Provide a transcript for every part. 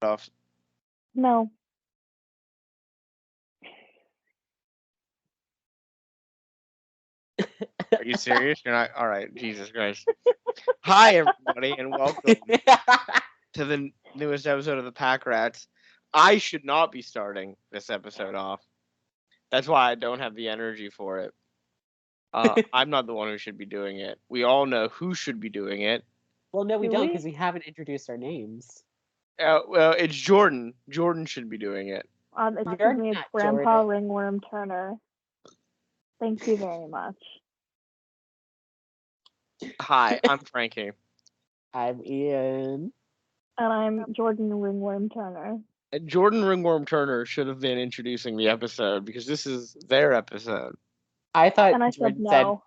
Off. No. Are you serious? You're not. All right. Jesus Christ. Hi, everybody, and welcome to the newest episode of the PACRats. I should not be starting this episode off. That's why I don't have the energy for it. I'm not the one who should be doing it. We all know who should be doing it. Well, no, we Do don't, we? because we haven't introduced our names. Well, it's Jordan. Jordan should be doing it. Excuse You're me, it's not Grandpa Jordan. Ringworm Turner. Thank you very much. Hi, I'm Frankie. I'm Ian. And I'm Jordan Ringworm Turner. And Jordan Ringworm Turner should have been introducing the episode because this is their episode. I thought And I said Jordan said. no.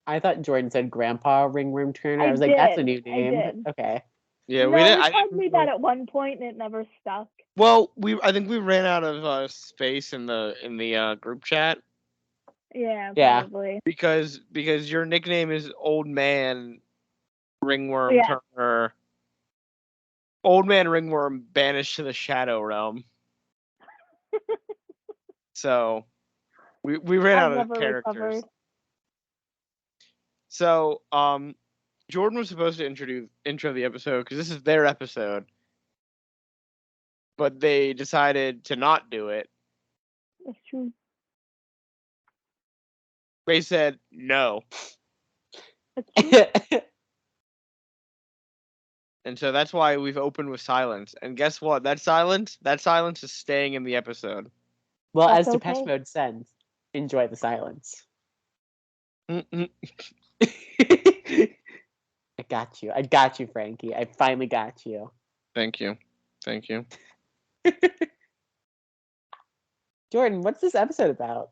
I thought Jordan said Grandpa Ringworm Turner. I I was like, that's a did. new I name. did. Okay. Yeah, No, we didn't. he called me that at one point and it never stuck. Well, I think we ran out of space in the group chat Yeah, Yeah. probably. because your nickname is Old Man Ringworm Yeah. Turner. Old Man Ringworm banished to the Shadow Realm. So we ran out I've of never characters. recovered. So Jordan was supposed to intro the episode because this is their episode, but they decided to not do it. That's true. They said no, That's true. and so that's why we've opened with silence. And guess what? That silence is staying in the episode. Well, That's as Depeche okay. Mode said, enjoy the silence. Mm-mm. I got you. I got you, Frankie. I finally got you. Thank you. Jordan, what's this episode about?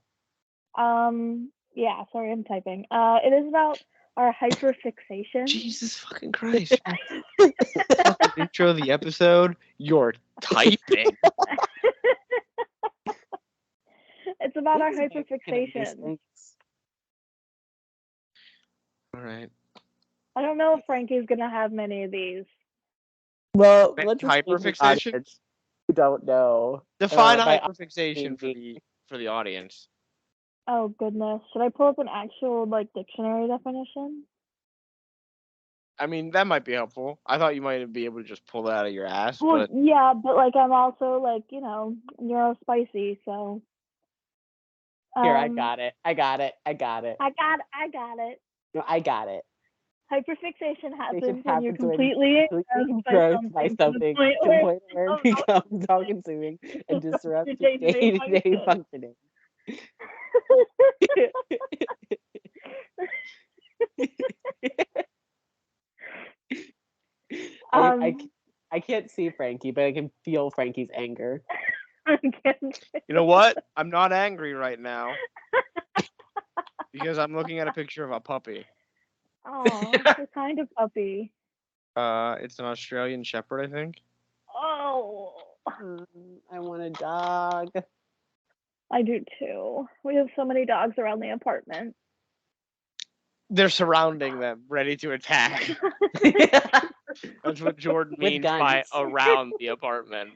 Yeah, sorry, I'm typing. It is about our hyperfixation. Jesus fucking Christ! Fucking intro the episode. You're typing. It's about our This is making these hyperfixation. things. All right. I don't know if Frankie's gonna have many of these. Well, let's explain to the Hyperfixations. audience who don't know. Define by hyperfixation for the audience. Oh goodness, should I pull up an actual dictionary definition? I mean, that might be helpful. I thought you might be able to just pull that out of your ass, Well, but yeah, but I'm also neurospicy, so. Here, I got it. I got it. I got it. I got it. No, I got it. Hyperfixation happens when happens you're when completely engrossed by something to the point where it becomes all-consuming and disrupts your day-to-day functioning. I can't see Frankie, but I can feel Frankie's anger. You know what? I'm not angry right now because I'm looking at a picture of a puppy. Oh, what kind of puppy? It's an Australian Shepherd, I think. Oh, I want a dog. I do too. We have so many dogs around the apartment. They're surrounding them, ready to attack. That's what Jordan means by around the apartment.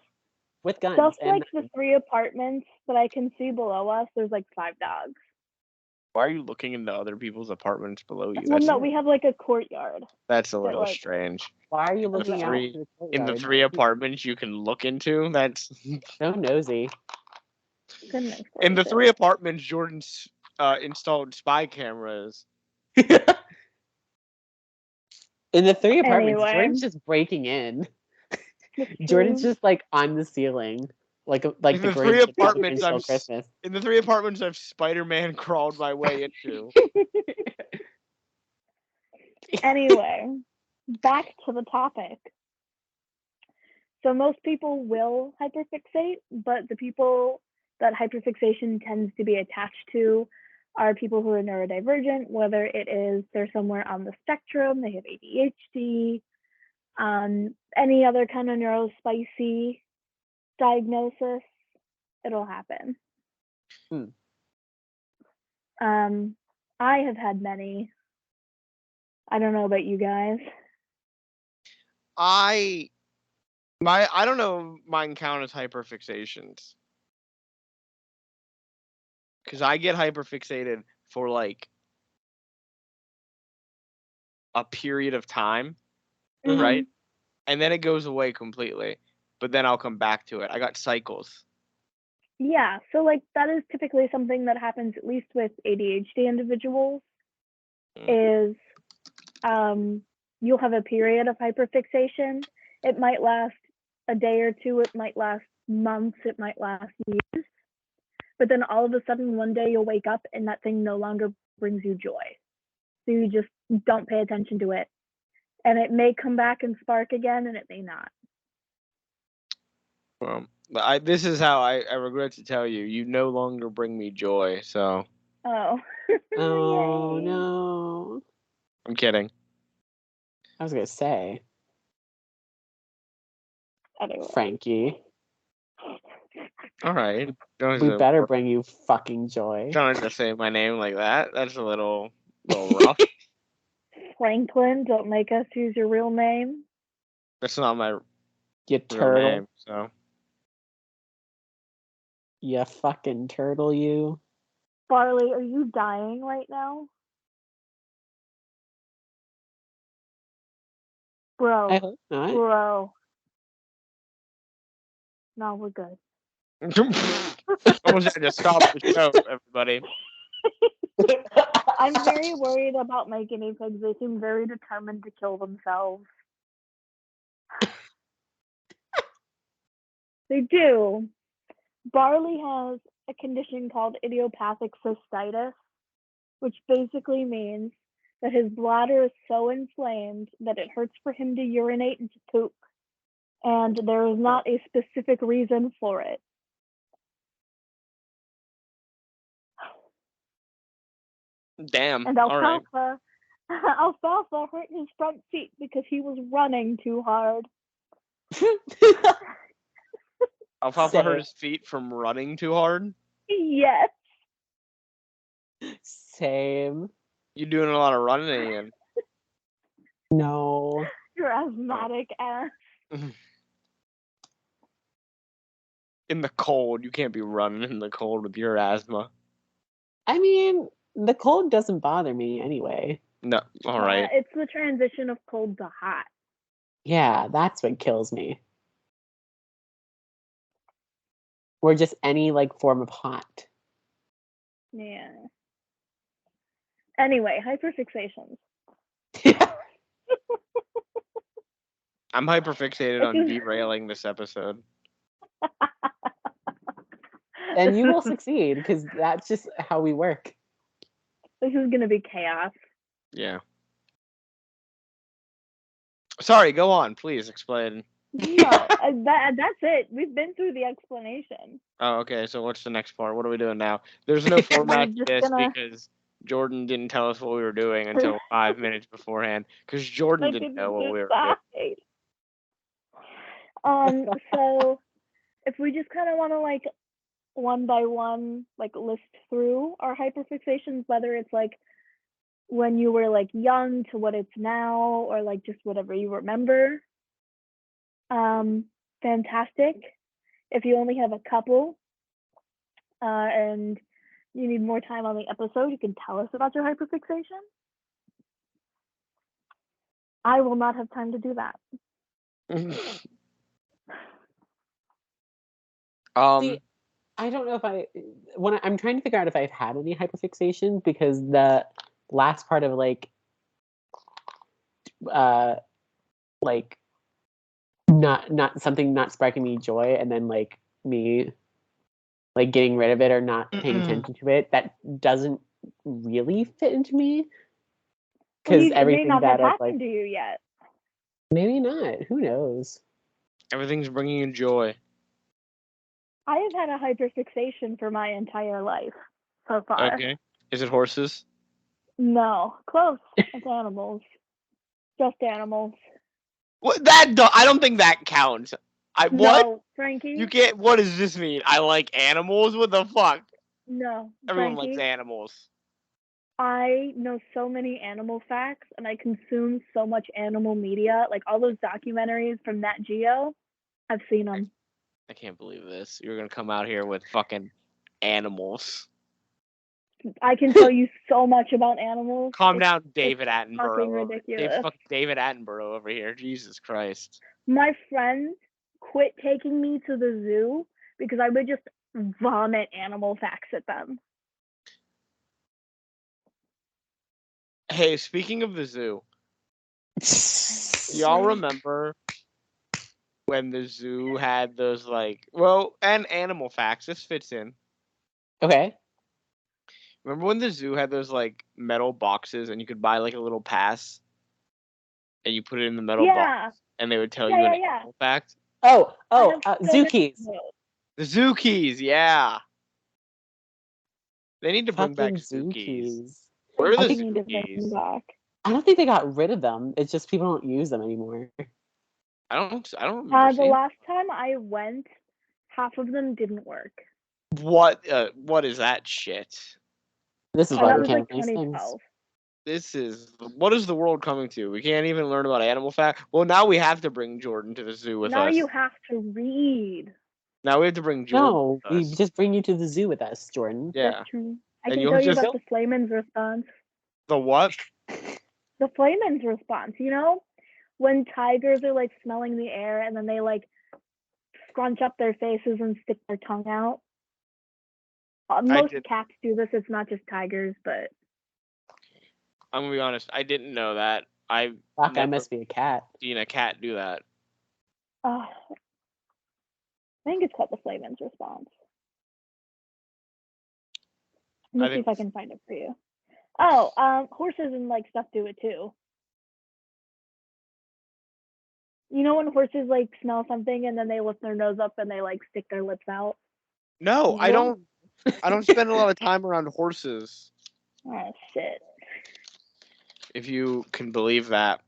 With guns. Just like the 3 apartments that I can see below us, there's 5 dogs. Why are you looking into other people's apartments below you? Well, no, we have a courtyard. That's a little strange. Why are you looking out in the 3 apartments you can look into? That's so nosy. Goodness in the 3 apartments, Jordan's installed spy cameras. In the 3 apartments, Jordan's just breaking in. Jordan's just on the ceiling, like the 3 apartments. Christmas. In the 3 apartments, I've Spider-Man crawled my way into. Anyway, back to the topic. So most people will hyperfixate, but the people that hyperfixation tends to be attached to are people who are neurodivergent, whether it is they're somewhere on the spectrum, they have ADHD, any other kind of neurospicy diagnosis, it'll happen. I have had many. I don't know about you guys. I I don't know if mine count as hyperfixations. Because I get hyperfixated for like a period of time, Mhm. right? And then it goes away completely. But then I'll come back to it. I got cycles. Yeah, so like that is typically something that happens at least with ADHD individuals. Is you'll have a period of hyperfixation. It might last a day or two, it might last months, it might last years. But then all of a sudden one day you'll wake up and that thing no longer brings you joy. So you just don't pay attention to it. And it may come back and spark again and it may not. Well, this is how I regret to tell you, you no longer bring me joy, so. Oh. Oh Yay. no. I'm kidding. I was gonna say, Anyway. Frankie, All right. we better bring you fucking joy. Trying to say my name like that. That's a little rough. Franklin, don't make us use your real name. That's not my You real turtle. name, so. You fucking turtle, you. Barley, are you dying right now? Bro. I hope not. Bro. No, we're good. Almost had to stop the show, everybody. I'm very worried about my guinea pigs. They seem very determined to kill themselves. They do. Barley has a condition called idiopathic cystitis, which basically means that his bladder is so inflamed that it hurts for him to urinate and to poop. And there is not a specific reason for it. Damn. And Alfalfa hurt his front feet because he was running too hard. Alfalfa hurt his feet from running too hard? Yes. Same. You doing a lot of running again? No. Your asthmatic ass. In the cold. You can't be running in the cold with your asthma. I mean, the cold doesn't bother me anyway. No. All right. It's the transition of cold to hot. Yeah, that's what kills me. Or just any like form of hot. Yeah. Anyway, hyperfixations. I'm hyperfixated on derailing this episode. And you will succeed because that's just how we work. This is gonna be chaos. Yeah. Sorry, go on. Please explain. No, that's it. We've been through the explanation. Oh, okay. So what's the next part? What are we doing now? There's no format to this because Jordan didn't tell us what we were doing until 5 minutes beforehand. Because Jordan didn't know what we were doing. So if we just kind of want to like one by one like list through our hyperfixations, whether it's like when you were like young to what it's now, or like just whatever you remember. Fantastic. If you only have a couple and you need more time on the episode, you can tell us about your hyperfixation. I will not have time to do that. See, I don't know if I'm trying to figure out if I've had any hyperfixation, because the last part of like not something not sparking me joy, and then like me like getting rid of it or not paying attention to it, that doesn't really fit into me. Because everything may not that have I've like happened to you yet. Maybe not. Who knows? Everything's bringing you joy. I have had a hyperfixation for my entire life so far. Okay. Is it horses? No, close. It's animals. Just animals. What I don't think that counts. What? No, Frankie. You can't. What does this mean? I like animals. What the fuck? No, Everyone Frankie, likes animals. I know so many animal facts, and I consume so much animal media, like all those documentaries from Nat Geo. I've seen them. I can't believe this. You're gonna come out here with fucking animals. I can tell you so much about animals. Calm It's down, David fucking Attenborough. ridiculous. David Attenborough over here. Jesus Christ. My friends quit taking me to the zoo because I would just vomit animal facts at them. Hey, speaking of the zoo, do y'all remember when the zoo had those and animal facts? This fits in. Okay. Remember when the zoo had those metal boxes and you could buy a little pass and you put it in the metal box and they would tell you an animal fact? Zoo keys. The zoo keys, yeah. They need to bring back Fucking zoo keys. They Where are the do zoo need to bring keys? them back. I don't think they got rid of them. It's just people don't use them anymore. I don't remember The seeing. last time I went, half of them didn't work. What is that shit? This is And why that we was can't like use things. 2012. What is the world coming to? We can't even learn about animal fact. Well, now we have to bring Jordan to the zoo with Now us. you have to read. Now we have to bring Jordan No, with we us. just bring you to the zoo with us, Jordan. Yeah. That's true. I And can you'll tell you just- about the Flayman's response. The what? The Flayman's response, when tigers are smelling the air and then they scrunch up their faces and stick their tongue out. Most cats do this. It's not just tigers, but I'm gonna be honest. I didn't know that. I must be a cat. Seen a cat do that. I think it's called the Flayman's response. Let me see if I can find it for you. Horses and stuff do it too. You know when horses smell something and then they lift their nose up and they stick their lips out? No, I don't. I don't spend a lot of time around horses. Oh shit! If you can believe that.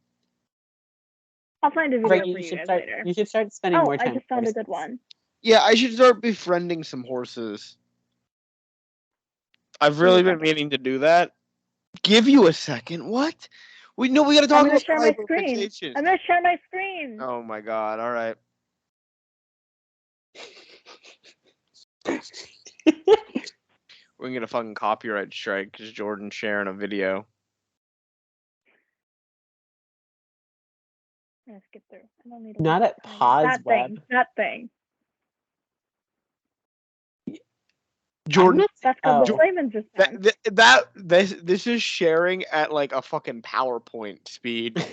I'll find a video for you guys start, later. You should start spending more time. I just found a good one. Yeah, I should start befriending some horses. I've really been meaning to do that. Give you a second. What? We gotta talk about hyperfixations. I'm gonna share my screen. Oh my god! All right. We're gonna get a fucking copyright strike because Jordan's sharing a video. I'm gonna skip through. I don't need Not at pause web. That thing. Jordan, that's called the Flayman's response. This is sharing at a fucking PowerPoint speed.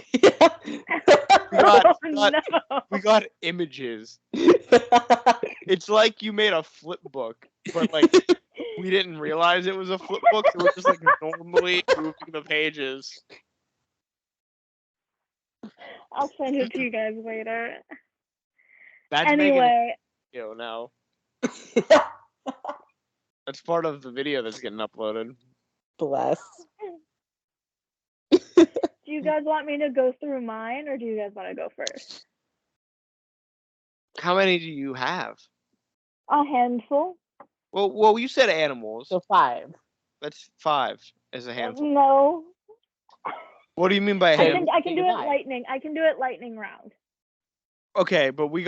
We got images. It's like you made a flip book, but we didn't realize it was a flip book. So we're just normally moving the pages. I'll send it to you guys later. That's anyway. Now. That's part of the video that's getting uploaded. Bless. Do you guys want me to go through mine, or do you guys want to go first? How many do you have? A handful. Well, you said animals. So 5. That's 5 as a handful. No. What do you mean by a handful? I can do it lightning. I can do it lightning round. Okay, but we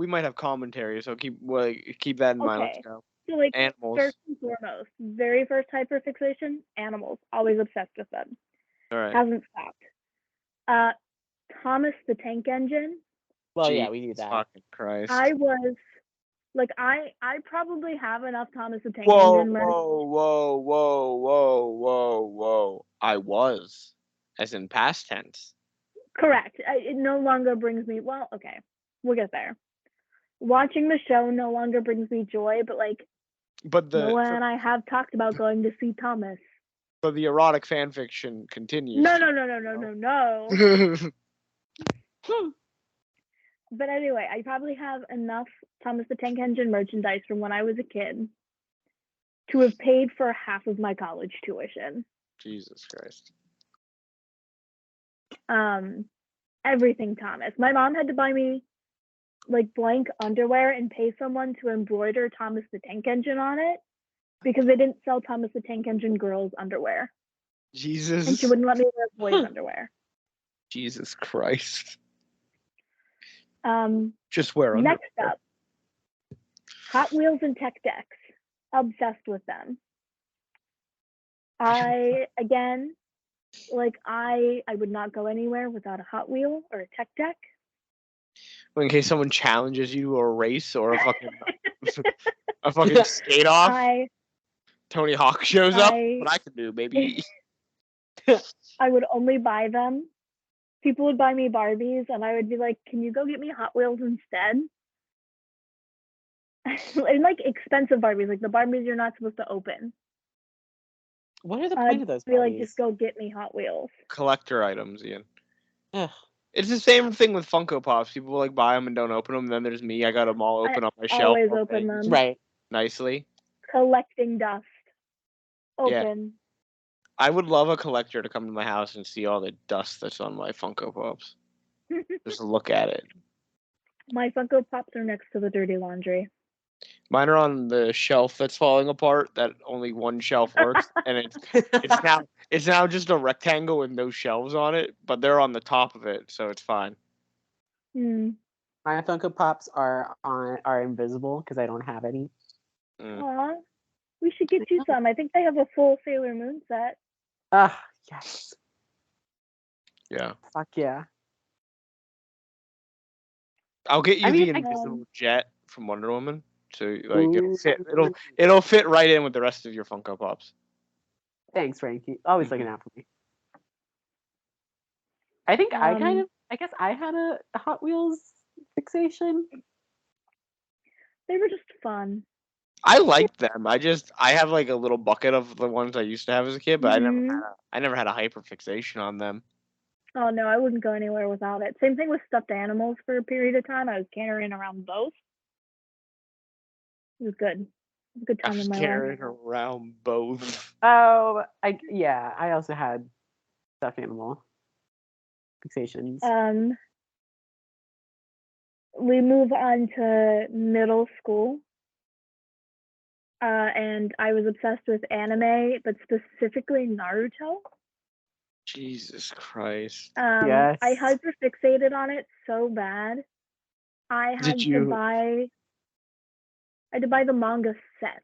might have commentary, so keep that in mind. Let's go. So animals. First and foremost, very first hyperfixation, animals. Always obsessed with them. All right. Hasn't stopped. Thomas the Tank Engine. Well, yeah, we do that. Fucking Christ. I was I probably have enough Thomas the Tank Engine. Whoa. I was, as in past tense. Correct. It no longer brings me. Well, okay, we'll get there. Watching the show no longer brings me joy, but Noah and I have talked about going to see Thomas. But the erotic fan fiction continues. No. But anyway, I probably have enough Thomas the Tank Engine merchandise from when I was a kid to have paid for half of my college tuition. Jesus Christ. Everything Thomas. My mom had to buy me blank underwear and pay someone to embroider Thomas the Tank Engine on it because they didn't sell Thomas the Tank Engine girls underwear. Jesus. And she wouldn't let me wear boys underwear. Jesus Christ. Just wear Next underwear. up, Hot Wheels and tech decks. Obsessed with them. I would not go anywhere without a Hot Wheel or a tech deck. In case someone challenges you to a race or a fucking skate off. Tony Hawk shows up. What I can do, baby. I would only buy them. People would buy me Barbies, and I would be like, "Can you go get me Hot Wheels instead?" And like expensive Barbies, like the Barbies you're not supposed to open. What are the point of those Be like, Barbies? just go get me Hot Wheels. Collector items, Ian. Ugh. It's the same thing with Funko Pops. People like buy them and don't open them. Then there's me. I got them all open on my shelf. Always open them. Right. Nicely. Collecting dust. Open. I would love a collector to come to my house and see all the dust that's on my Funko Pops. Just look at it. My Funko Pops are next to the dirty laundry. Mine are on the shelf that's falling apart. That only one shelf works, and it's now just a rectangle with no shelves on it. But they're on the top of it, so it's fine. My Funko Pops are invisible because I don't have any. Aw, we should get you some. I think they have a full Sailor Moon set. Yes. Yeah. Fuck yeah. I'll get you the invisible jet from Wonder Woman. So like it'll fit right in with the rest of your Funko Pops. Thanks, Frankie. Always looking out for me. I think I guess I had a Hot Wheels fixation. They were just fun. I liked them. I have like a little bucket of the ones I used to have as a kid, but I never had a hyperfixation on them. Oh no, I wouldn't go anywhere without it. Same thing with stuffed animals for a period of time. I was carrying around both. It was good. It was a good time in my life. Carrying around both. Oh, I also had stuffed animal fixations. We move on to middle school. And I was obsessed with anime, but specifically Naruto. Jesus Christ. Yes. I hyperfixated on it so bad. I had to buy the manga sets.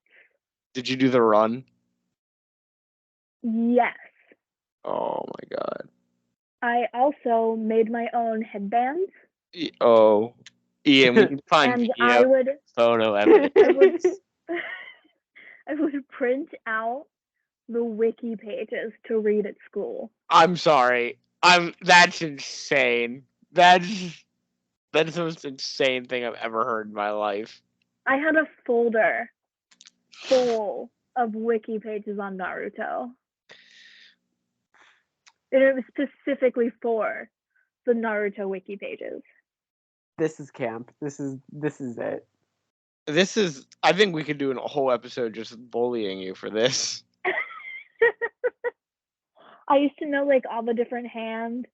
Did you do the run? Yes. Oh my god. I also made my own headbands. Oh. Ian, we can find photo evidence. I would print out the wiki pages to read at school. I'm sorry. That's insane. That's the most insane thing I've ever heard in my life. I had a folder full of wiki pages on Naruto. And it was specifically for the Naruto wiki pages. This is camp. This is it. I think we could do a whole episode just bullying you for this. I used to know like all the different hand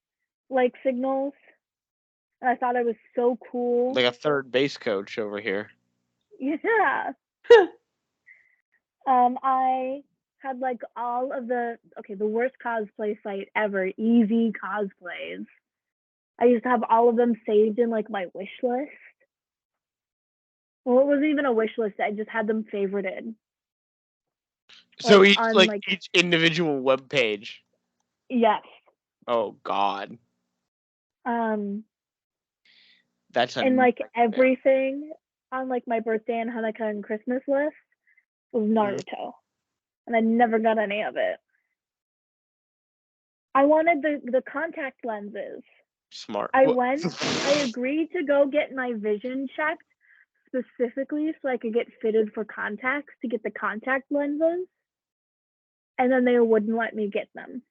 like signals. And I thought it was so cool. Like a third base coach over here. Yeah. I had like all of the worst cosplay site ever, Easy Cosplays. I used to have all of them saved in like my wish list. Well, it wasn't even a wish list. I just had them favorited. So each individual web page. Yes. Oh God. That's and like everything on like my birthday and Hanukkah and Christmas list was Naruto, and I never got any of it. I wanted the contact lenses. Smart. I agreed to go get my vision checked specifically so I could get fitted for contacts to get the contact lenses, and then they wouldn't let me get them.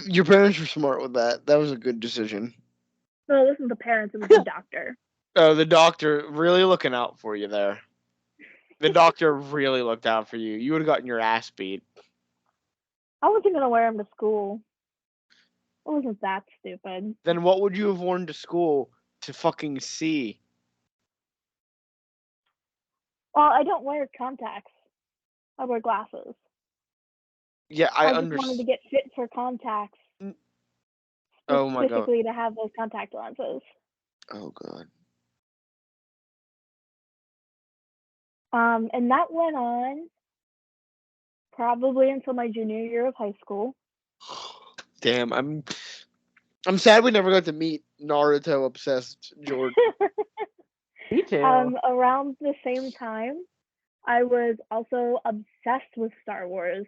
Your parents were smart with that. That was a good decision. No, this was the parents. It was the doctor. Oh, the doctor really looking out for you there. The doctor really looked out for you. You would have gotten your ass beat. I wasn't going to wear them to school. It wasn't that stupid. Then what would you have worn to school to fucking see? Well, I don't wear contacts. I wear glasses. Yeah, I just wanted to get fit for contacts. Oh my God. Specifically to have those contact lenses. Oh God. And that went on probably until my junior year of high school. Damn, I'm sad we never got to meet Naruto obsessed George. Me too. Around the same time, I was also obsessed with Star Wars.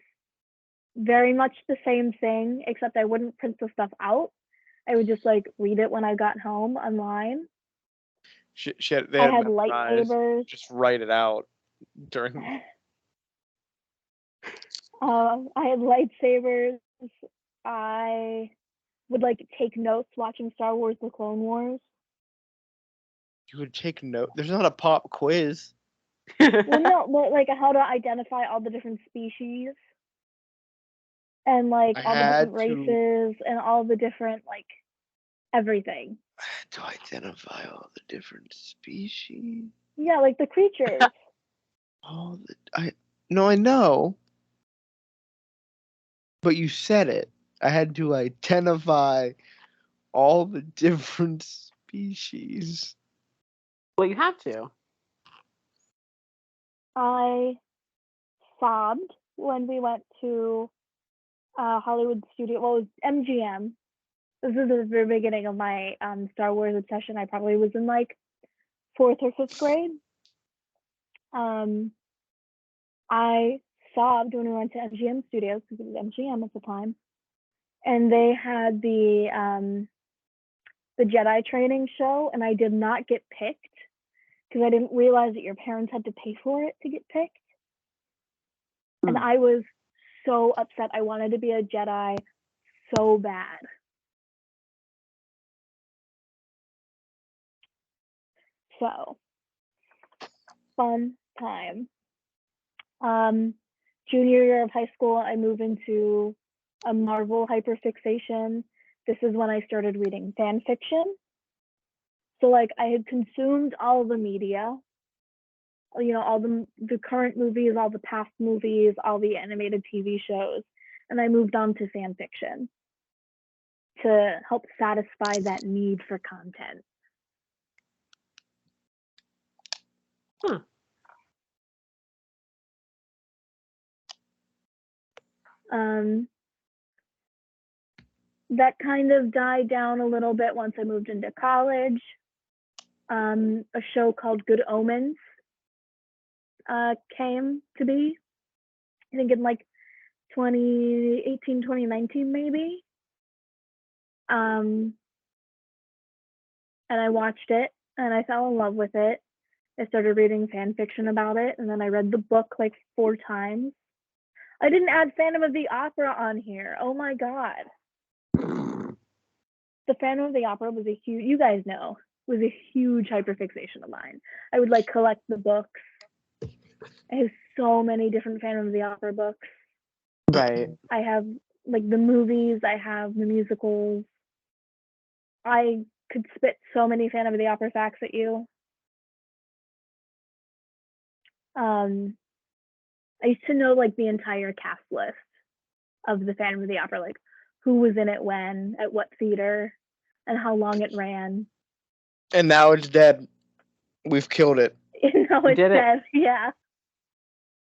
Very much the same thing, except I wouldn't print the stuff out. I would just like read it when I got home online. They I had had memorized, lightsabers. just write it out during. I had lightsabers. I would like take notes watching Star Wars: The Clone Wars. You would take note. There's not a pop quiz. Well, no, but like how to identify all the different species and like I all the had different races and all the different like everything. to identify all the different species. Yeah, like the creatures. I know, but you said it. I had to identify all the different species. Well, you have to. I sobbed when we went to Hollywood Studio. Well, it was MGM. This is the very beginning of my Star Wars obsession. I probably was in like 4th or 5th grade. I sobbed when we went to MGM Studios because it was MGM at the time, and they had the Jedi training show, and I did not get picked because I didn't realize that your parents had to pay for it to get picked. And I was so upset. I wanted to be a Jedi so bad. So, fun time. Junior year of high school, I moved into a Marvel hyperfixation. This is when I started reading fan fiction. So like I had consumed all the media, all the current movies, all the past movies, all the animated TV shows, and I moved on to fan fiction to help satisfy that need for content. Huh. That kind of died down a little bit once I moved into college. A show called Good Omens came to be, I think in like 2018, 2019 maybe. And I watched it and I fell in love with it. I started reading fan fiction about it, and then I read the book like 4 times. I didn't add Phantom of the Opera on here. Oh my god. The Phantom of the Opera was a huge, you guys know, was a huge hyperfixation of mine. I would like collect the books. I have so many different Phantom of the Opera books. Right. I have like the movies, I have the musicals. I could spit so many Phantom of the Opera facts at you. I used to know like the entire cast list of the Phantom of the Opera, like who was in it when, at what theater, and how long it ran. And now it's dead. We've killed it. And now it's dead. Yeah.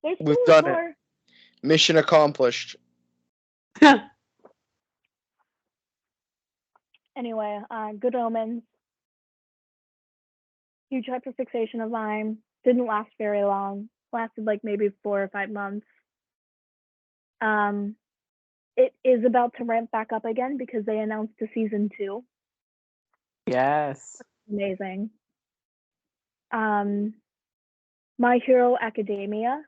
There's We've done more. it. Mission accomplished. Anyway, Good Omens. Huge hyperfixation of mine. Didn't last very long. Lasted like maybe 4 or 5 months. It is about to ramp back up again because they announced a season 2. Yes. Amazing. My Hero Academia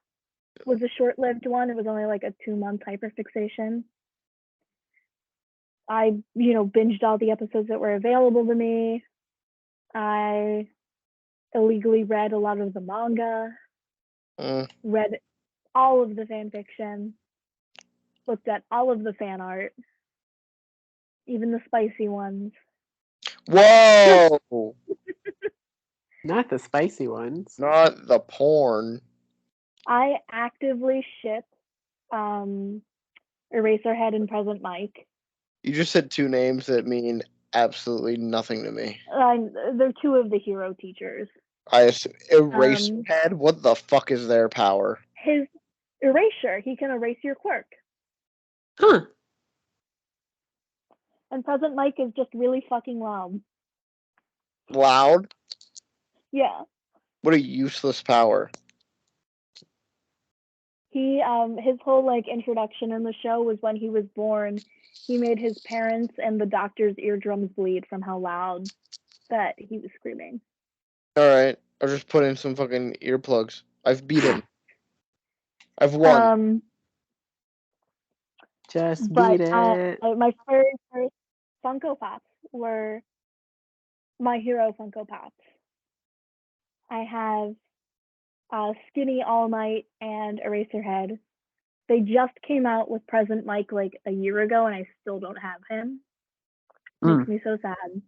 was a short-lived one. It was only like a 2-month hyperfixation. I, binged all the episodes that were available to me. I illegally read a lot of the manga. Read all of the fan fiction. Looked at all of the fan art. Even the spicy ones. Whoa! Not the spicy ones. Not the porn. I actively ship Eraserhead and Present Mike. You just said 2 names that mean absolutely nothing to me. They're 2 of the hero teachers. I assume Eraserhead. What the fuck is their power? His erasure, he can erase your quirk. Huh. And Present Mike is just really fucking loud. Loud? Yeah. What a useless power. He his whole like introduction in the show was when he was born. He made his parents and the doctor's eardrums bleed from how loud that he was screaming. Alright, I'll just put in some fucking earplugs. I've beat him. I've won. Just But beat it. my first Funko Pops were My Hero Funko Pops. I have Skinny All Might and Eraserhead. They just came out with Present Mike like a year ago, and I still don't have him. Makes me so sad.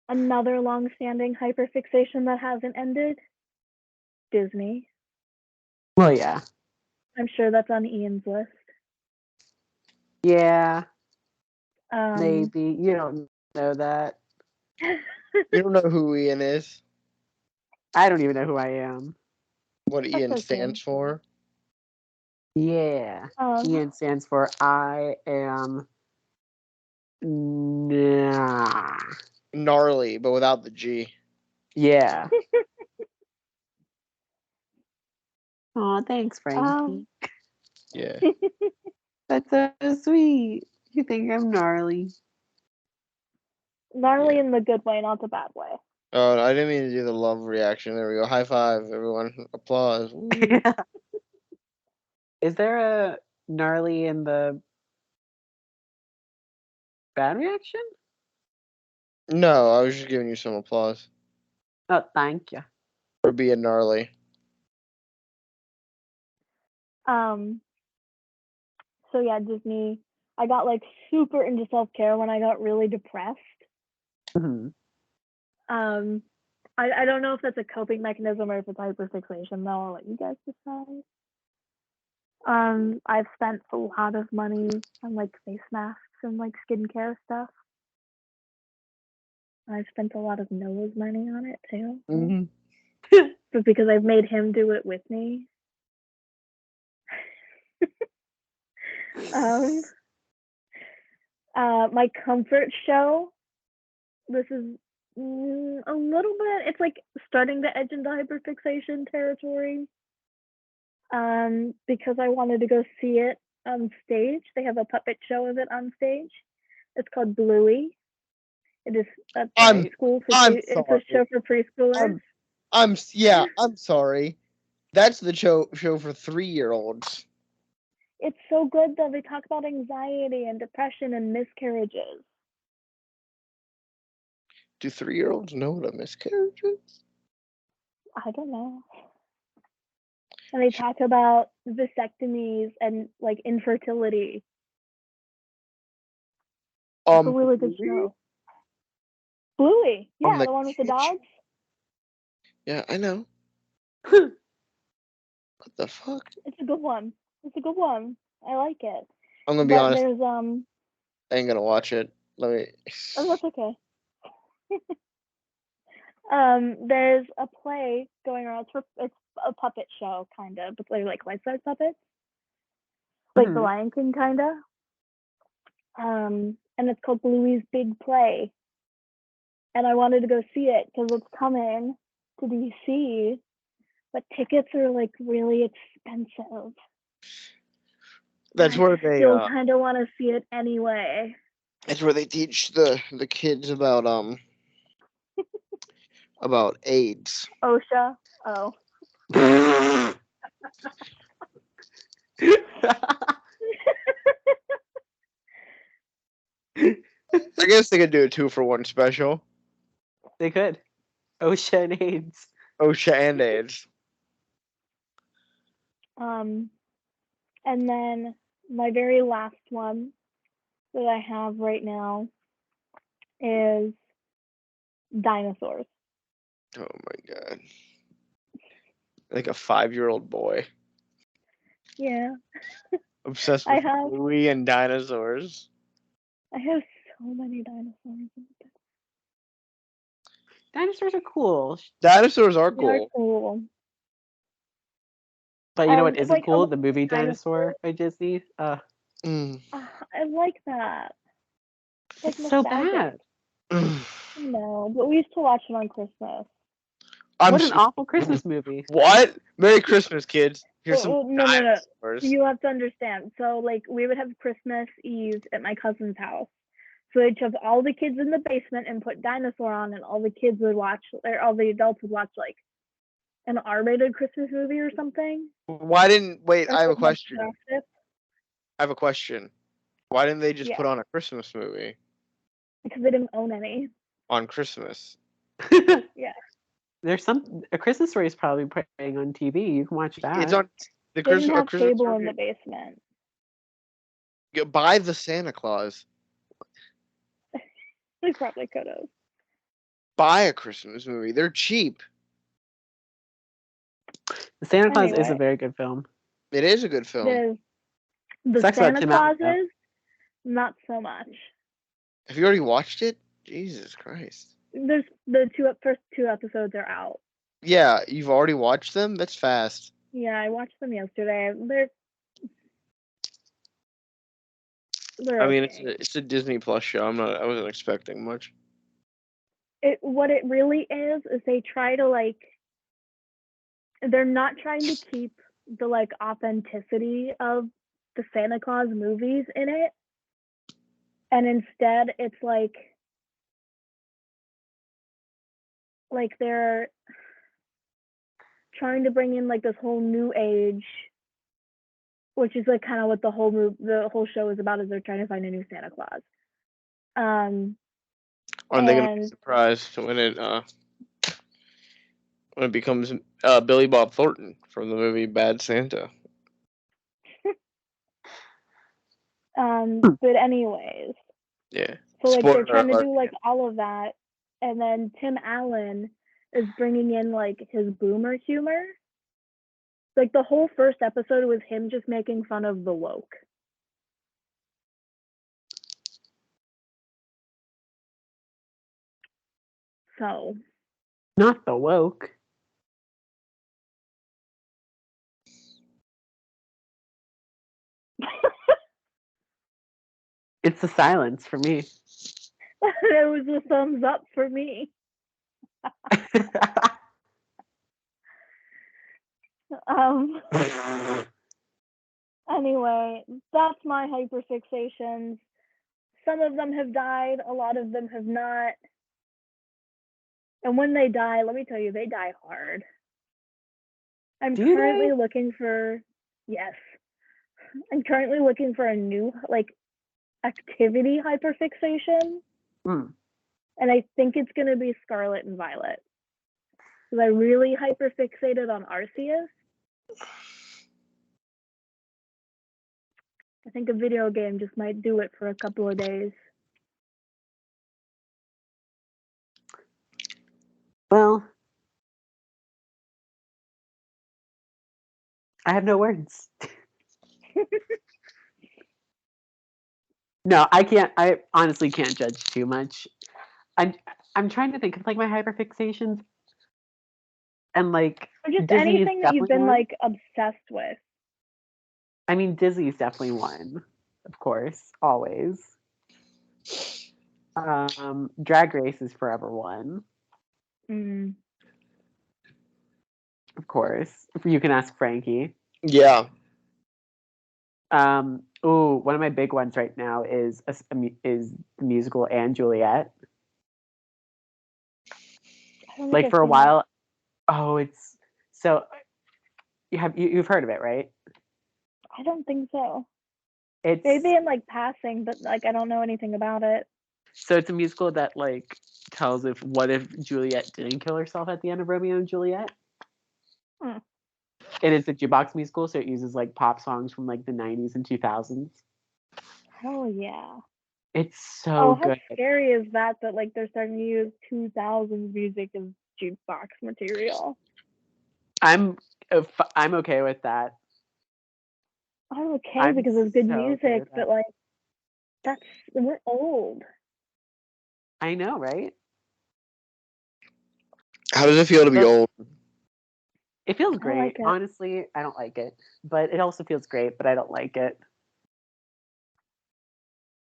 Another long-standing hyperfixation that hasn't ended. Disney. Well, yeah. I'm sure that's on Ian's list. Yeah. Um, Maybe. You don't know that. You don't know who Ian is? I don't even know who I am. What Ian okay. stands for? Yeah. Ian stands for I am Gnarly, but without the G. Yeah. Aw, thanks, Frankie. Yeah. That's so sweet. You think I'm gnarly. Gnarly in the good way, not the bad way. Oh, I didn't mean to do the love reaction. There we go. High five, everyone. Applause. Woo. Is there a gnarly in the bad reaction? No, I was just giving you some applause Oh, thank you. for being gnarly. So yeah, Disney. I got like super into self-care when I got really depressed. Mm-hmm. I don't know if that's a coping mechanism or if it's hyperfixation though. I'll let you guys decide. I've spent a lot of money on like face masks and like skincare stuff. I've spent a lot of Noah's money on it too. Mm-hmm. But because I've made him do it with me. My comfort show. This is a little bit. It's like starting to edge into hyperfixation territory. Because I wanted to go see it on stage. They have a puppet show of it on stage. It's called Bluey. It is a school for it's a show for preschoolers. I'm sorry. That's the show for 3-year-olds. It's so good though. They talk about anxiety and depression and miscarriages. Do 3-year-olds know what a miscarriage is? I don't know. And they talk about vasectomies and like infertility. It's a really good show. Bluey, yeah, the one with the dogs. Yeah, I know. What the fuck? It's a good one. It's a good one. I like it. I'm gonna be honest. There's I ain't gonna watch it. Let me. Oh, that's okay. There's a play going around. It's a puppet show, kind of, but they're like life-size puppets, like The Lion King, kind of. And it's called Bluey's Big Play. And I wanted to go see it because it's coming to DC, but tickets are like really expensive. That's where they still kind of want to see it anyway. That's where they teach the kids about AIDS. OSHA. Oh. I guess they could do a 2-for-1 special. They could. OSHA and AIDS. OSHA and AIDS. And then my very last one that I have right now is dinosaurs. Oh my god. Like a 5-year-old boy. Yeah. Obsessed with Bluey and dinosaurs. I have so many dinosaurs. Dinosaurs are cool, Dinosaurs are They are cool. cool. but you know what isn't Like, cool? among The movie dinosaurs, Dinosaur by Disney. Mm. I like that. It's like It's so nostalgic. bad. No, but we used to watch it on Christmas. What an awful Christmas movie. What? Merry Christmas, kids. Here's some No. dinosaurs. You have to understand. So, like, we would have Christmas Eve at my cousin's house. So they'd shove all the kids in the basement and put Dinosaur on, and all the kids would watch, or all the adults would watch, like, an R-rated Christmas movie or something. Why didn't wait? Or I have a something like question. that. I have a question. Why didn't they just Yeah. put on a Christmas movie Because they didn't own any. on Christmas? Yeah. There's a Christmas Story is probably playing on TV. You can watch that. It's on the They didn't have Christmas cable in Story. the basement. Buy the Santa Claus. They probably could have. Buy a Christmas movie. They're cheap. The Santa Claus is a Anyway. very good film. It is a good film. The Sucks about Santa Tim Allen, though. Clauses, not so much. Have you already watched it? Jesus Christ. There's the first two episodes are out. Yeah, you've already watched them? That's fast. Yeah, I watched them yesterday. They're I mean, okay. it's a Disney Plus show. I wasn't expecting much. What it really is they try to, like, they're not trying to keep the, like, authenticity of the Santa Claus movies in it. And instead it's like they're trying to bring in, like, this whole new age, which is, like, kind of what the whole show is about, is they're trying to find a new Santa Claus. Are they gonna be surprised when it becomes Billy Bob Thornton from the movie Bad Santa? But anyways, Yeah. so, like, they're Spoiler trying to alert. do, like, all of that, and then Tim Allen is bringing in, like, his boomer humor. Like, the whole first episode was him just making fun of the woke. So. Not the woke. It's the silence for me. It was a thumbs up for me. Anyway, that's my hyperfixations. Some of them have died, a lot of them have not. And when they die, let me tell you, they die hard. I'm currently looking for a new, like, activity hyperfixation. And I think it's going to be Scarlet and Violet. Because I really hyperfixated on Arceus. I think a video game just might do it for a couple of days. Well, I have no words. No, I can't. I honestly can't judge too much. I'm trying to think of, like, my hyperfixations, and, like, Or just Disney anything that you've been one. like obsessed with. I mean, Disney's definitely one, of course, always. Drag Race is forever one. Of course. You can ask Frankie. Yeah. One of my big ones right now is the musical And Juliet. Like, for a while. Oh, it's so. You've heard of it, right? I don't think so. It's maybe in, like, passing, but, like, I don't know anything about it. So it's a musical that, like, tells what if Juliet didn't kill herself at the end of Romeo and Juliet. And it's a jukebox musical, so it uses, like, pop songs from, like, the 90s and 2000s. Hell yeah. It's so good. How scary is that, like, they're starting to use 2000s music as jukebox material? I'm okay with that. I'm okay because it's good music, but, like, we're old. I know, right? How does it feel to be So- old? It feels I great. like it. Honestly, I don't like it. But it also feels great, but I don't like it.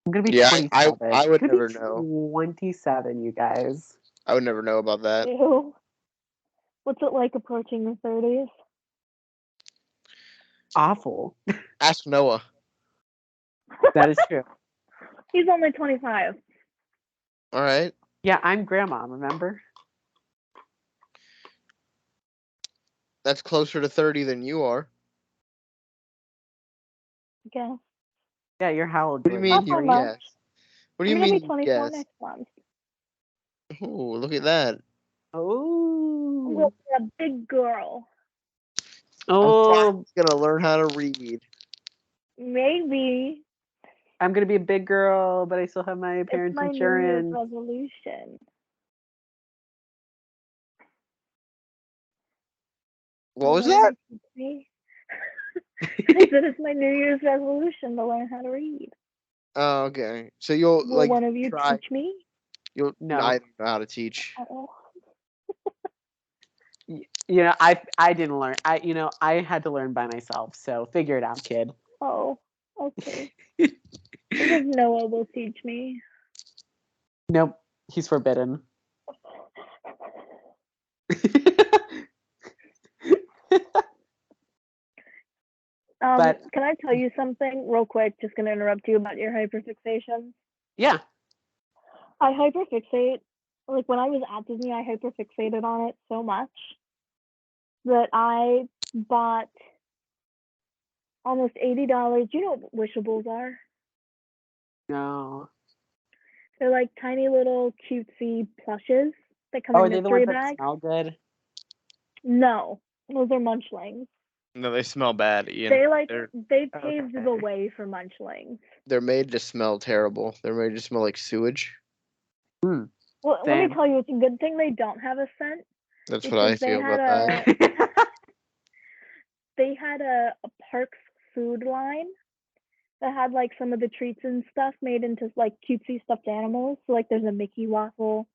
I'm going to be Yeah, 27. I would I'm gonna never be know. 27, you guys. I would never know about that. Ew. What's it like approaching your 30s? Awful. Ask Noah. That is true. He's only 25. All right. Yeah, I'm grandma, remember? That's closer to 30 than you are. I guess. Yeah, you're how old? What do you Jordan? mean Not by you much. guess? What do I'm you gonna mean be you 24 guess? next month. Oh, look at that. I'm Oh. a big girl. I'm Oh, gonna learn how to read. Maybe. I'm going to be a big girl, but I still have my It's parents' my New Year's insurance. resolution. What was Learn how that? to teach me. I said it's my New Year's resolution to learn how to read. Oh, okay. So you'll Will one of you try. teach me? You'll. No. I don't know how to teach. Oh. You know, I didn't learn. I had to learn by myself. So figure it out, kid. Oh. Okay. What if Noah will teach me? Nope, he's forbidden. But Can I tell you something real quick? Just gonna interrupt you about your hyperfixation. yeah, I hyperfixate. Like when I was at Disney, I hyperfixated on it so much that I bought almost $80. Do you know what wishables are? no. They're like tiny little cutesy plushes that come Oh, in are they the mystery ones that bags. smell good? No, those are munchlings. No, they smell bad, Ian. They paved the Okay. way for munchlings. They're made to smell terrible. They're made to smell like sewage. Well, let me Same. tell you, it's a good thing they don't have a scent That's what I because they feel had about that. a parks food line that had like some of the treats and stuff made into like cutesy stuffed animals. So like there's a Mickey waffle.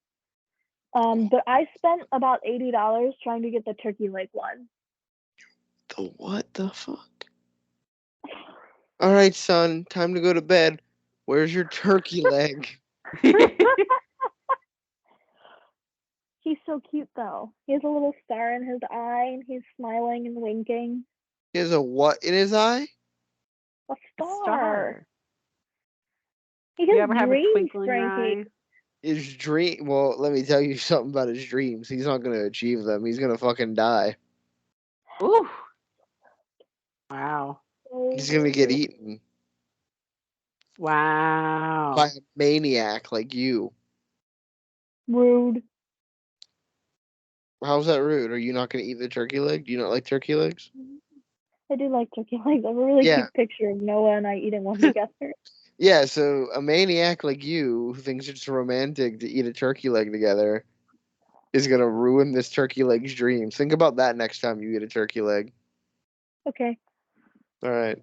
But I spent about $80 trying to get the turkey leg one. The what the fuck? All right, son, time to go to bed. Where's your turkey leg? He's so cute though. He has a little star in his eye and he's smiling and winking. He has a what in his eye? A A star. star. He Do you has ever have a dreams, twinkle in your Frankie. eye? His dream. Well, let me tell you something about his dreams. He's not gonna achieve them. He's gonna fucking die. Ooh. Wow. He's gonna get eaten Wow. by a maniac like you. Rude. How's that rude? Are you not gonna eat the turkey leg? Do you not like turkey legs? I do like turkey legs. I have a really Yeah. cute picture of Noah and I eating one together. Yeah, so a maniac like you who thinks it's romantic to eat a turkey leg together is gonna ruin this turkey leg's dreams. Think about that next time you eat a turkey leg. Okay. All right.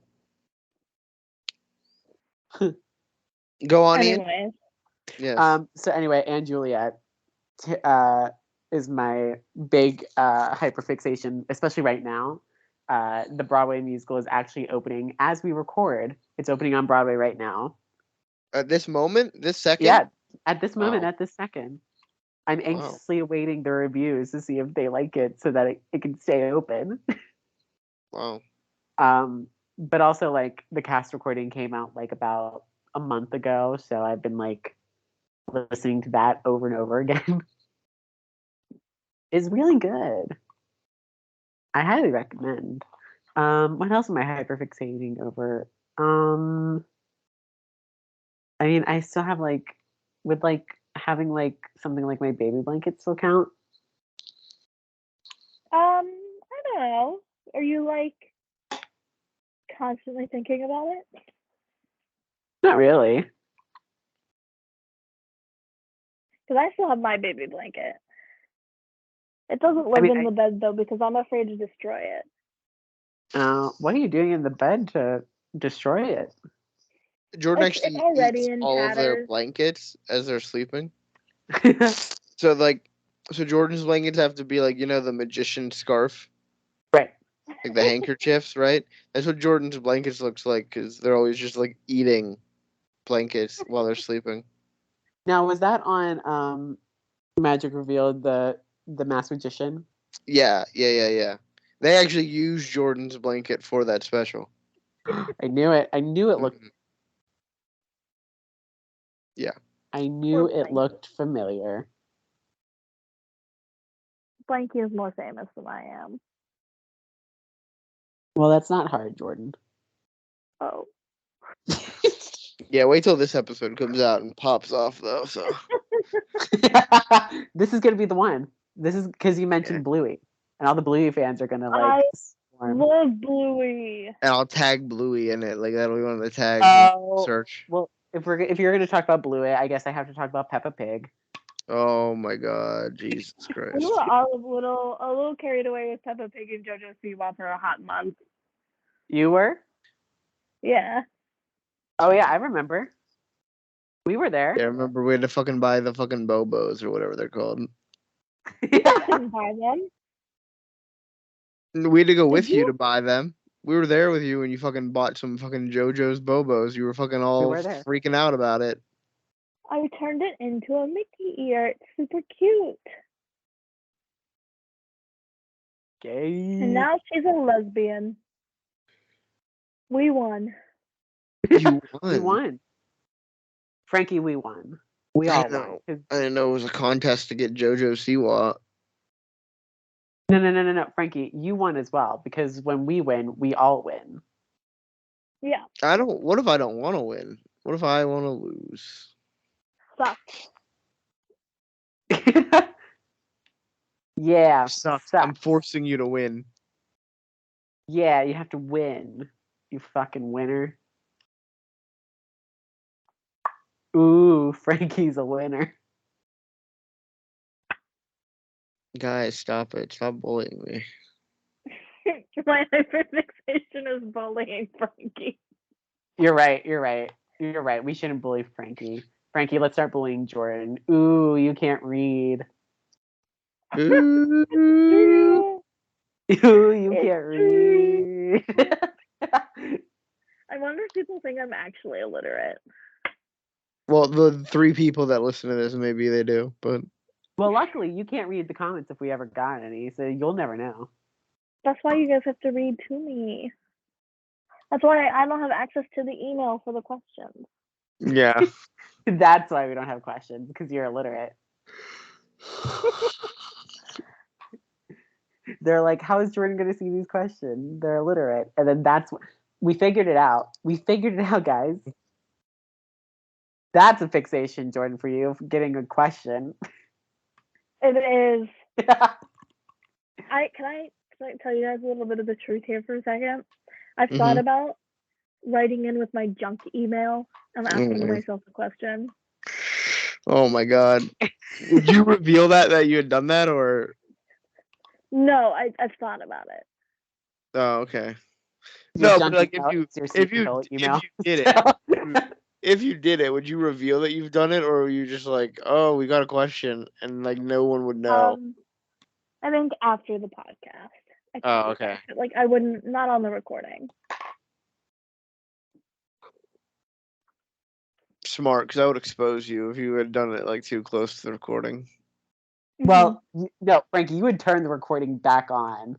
Go on, Ian. Anyways. Yes. So anyway, and Juliet is my big hyperfixation, especially right now. The Broadway musical is actually opening as we record. It's opening on Broadway right now. At this moment, this second. Yeah, at this moment, Wow. at this second. I'm Wow. anxiously awaiting the reviews to see if they like it so that it can stay open. Wow. But also like the cast recording came out like about a month ago, so I've been like listening to that over and over again. It's really good. I highly recommend. What else am I hyperfixating over? I mean, I still have like, would like having like something like my baby blanket still count? I don't know. Are you like constantly thinking about it? Not really. Because I still have my baby blanket. It doesn't live in the bed though because I'm afraid to destroy it. What are you doing in the bed to destroy it? Jordan It's actually already eats in all of their tatters. blankets as they're sleeping. So like So Jordan's blankets have to be like, the magician scarf, Right. like the handkerchiefs, right? That's what Jordan's blankets looks like, because they're always just like eating blankets while they're sleeping. Now, was that on Magic Revealed the Masked Magician? Yeah. They actually used Jordan's blanket for that special. I knew it. I knew it looked. Mhm. Yeah. I knew Poor it looked familiar. Blanky is more famous than I am. Well, that's not hard, Jordan. Oh. Yeah, wait till this episode comes out and pops off, though. So This is gonna be the one. This is because you mentioned Bluey, and all the Bluey fans are gonna I swarm. love Bluey. And I'll tag Bluey in it. Like, that'll be one of the tags. Oh, Search. well, if you're gonna talk about Bluey, I guess I have to talk about Peppa Pig. Oh my God, Jesus We Christ! were all a little carried away with Peppa Pig and JoJo Siwa for a hot month. You were? Yeah. Oh yeah, I remember. We were there. Yeah, I remember we had to fucking buy the fucking Bobos or whatever they're called. I didn't buy them. We had to go with Did you you? to buy them. We were there with you when you fucking bought some fucking JoJo's Bobos. You were fucking all were there. freaking out about it. I turned it into a Mickey ear. It's super cute. Gay. And now she's a lesbian. We won. You won. We won. Frankie, we won. We I all know. won. I didn't know it was a contest to get JoJo Siwa. No, Frankie, you won as well because when we win, we all win. Yeah. What if I don't want to win? What if I want to lose? Suck. Yeah. Suck. Suck. I'm forcing you to win. Yeah, you have to win. You fucking winner. Ooh, Frankie's a winner. Guys, stop it. Stop bullying me. My hyperfixation is bullying Frankie. You're right. We shouldn't bully Frankie. Frankie, let's start bullying Jordan. Ooh, you can't read. Ooh. True. Ooh, you It's can't true. read. I wonder if people think I'm actually illiterate. Well, the 3 people that listen to this, maybe they do, but Well, luckily, you can't read the comments if we ever got any, so you'll never know. That's why you guys have to read to me. That's why I don't have access to the email for the questions. yeah. That's why we don't have questions, because you're illiterate. They're like, how is Jordan going to see these questions? They're illiterate. And then we figured it out. We figured it out, guys. That's a fixation, Jordan, for you, getting a question. It is. Can I tell you guys a little bit of the truth here for a second? I've thought about writing in with my junk email and asking myself a question. Oh my God. Would you reveal that you had done that, or? No, I've thought about it. Oh, okay. Your No, junk but like email is your if you email. did it, if you did it, would you reveal that you've done it, or were you just like, oh, we got a question, and like no one would know? I think after the podcast. Oh, okay. Like I wouldn't, not on the recording. Smart, because I would expose you if you had done it like too close to the recording. Well, no, Frankie, you would turn the recording back on.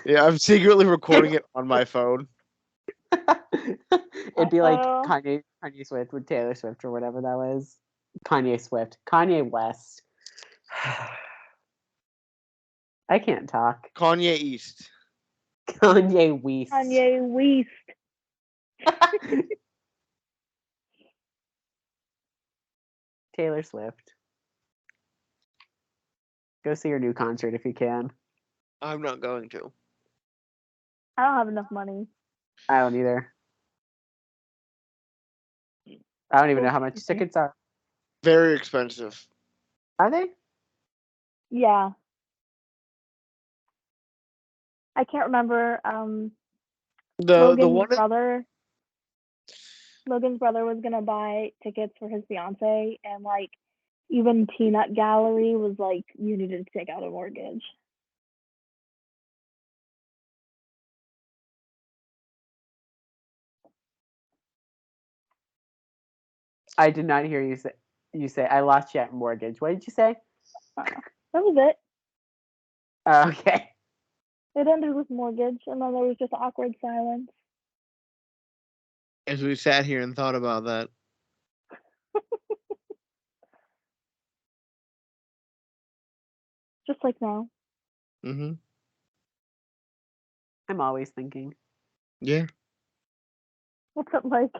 Yeah, I'm secretly recording it on my phone. It'd be like Kanye Swift with Taylor Swift or whatever that was. Kanye West. I can't talk. Kanye East. Kanye West. Kanye West. Taylor Swift. Go see your new concert if you can. I'm not going to. I don't have enough money. I don't either. I don't even know how much tickets are. Very expensive. Are they? Yeah. I can't remember. Logan's brother was gonna buy tickets for his fiance, and like Even Peanut Gallery was like, you needed to take out a mortgage. I did not hear you say. You say I lost you at mortgage. What did you say? That was it. Okay. It ended with mortgage, and then there was just awkward silence. As we sat here and thought about that. Just like now. Mm-hmm. I'm always thinking. Yeah. What's it like?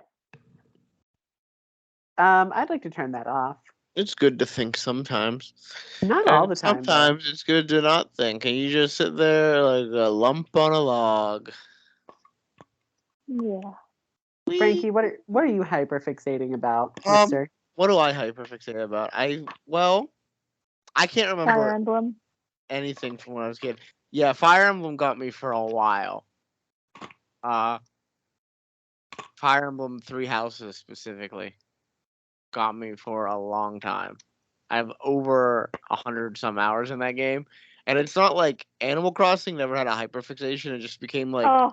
I'd like to turn that off. It's good to think sometimes. Not all the time. Sometimes it's good to not think, and you just sit there like a lump on a log. Yeah. Frankie, what are you hyperfixating about, mister? What do I hyperfixate about? I can't remember Fire Emblem. anything from when I was a kid. Yeah, Fire Emblem got me for a while. Fire Emblem Three Houses specifically got me for a long time. I have over 100 some hours in that game, and it's not like Animal Crossing never had a hyperfixation. It just became like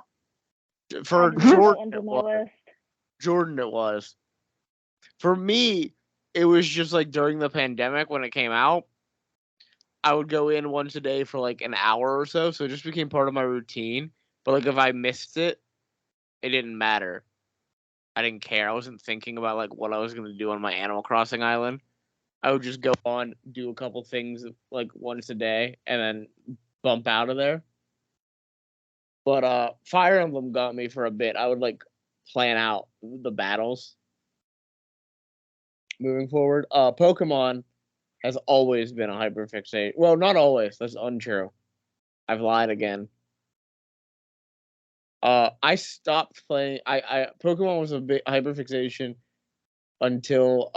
for Jordan it was. Jordan it was. For me, it was just like during the pandemic when it came out. I would go in once a day for like an hour or so it just became part of my routine. But like if I missed it, it didn't matter. I didn't care. I wasn't thinking about like what I was gonna do on my Animal Crossing island. I would just go on, do a couple things like once a day, and then bump out of there. But Fire Emblem got me for a bit. I would like plan out the battles moving forward. Pokemon has always been a hyperfixate. Well, not always. That's untrue. I've lied again. I stopped playing. Pokemon was a bit hyperfixation until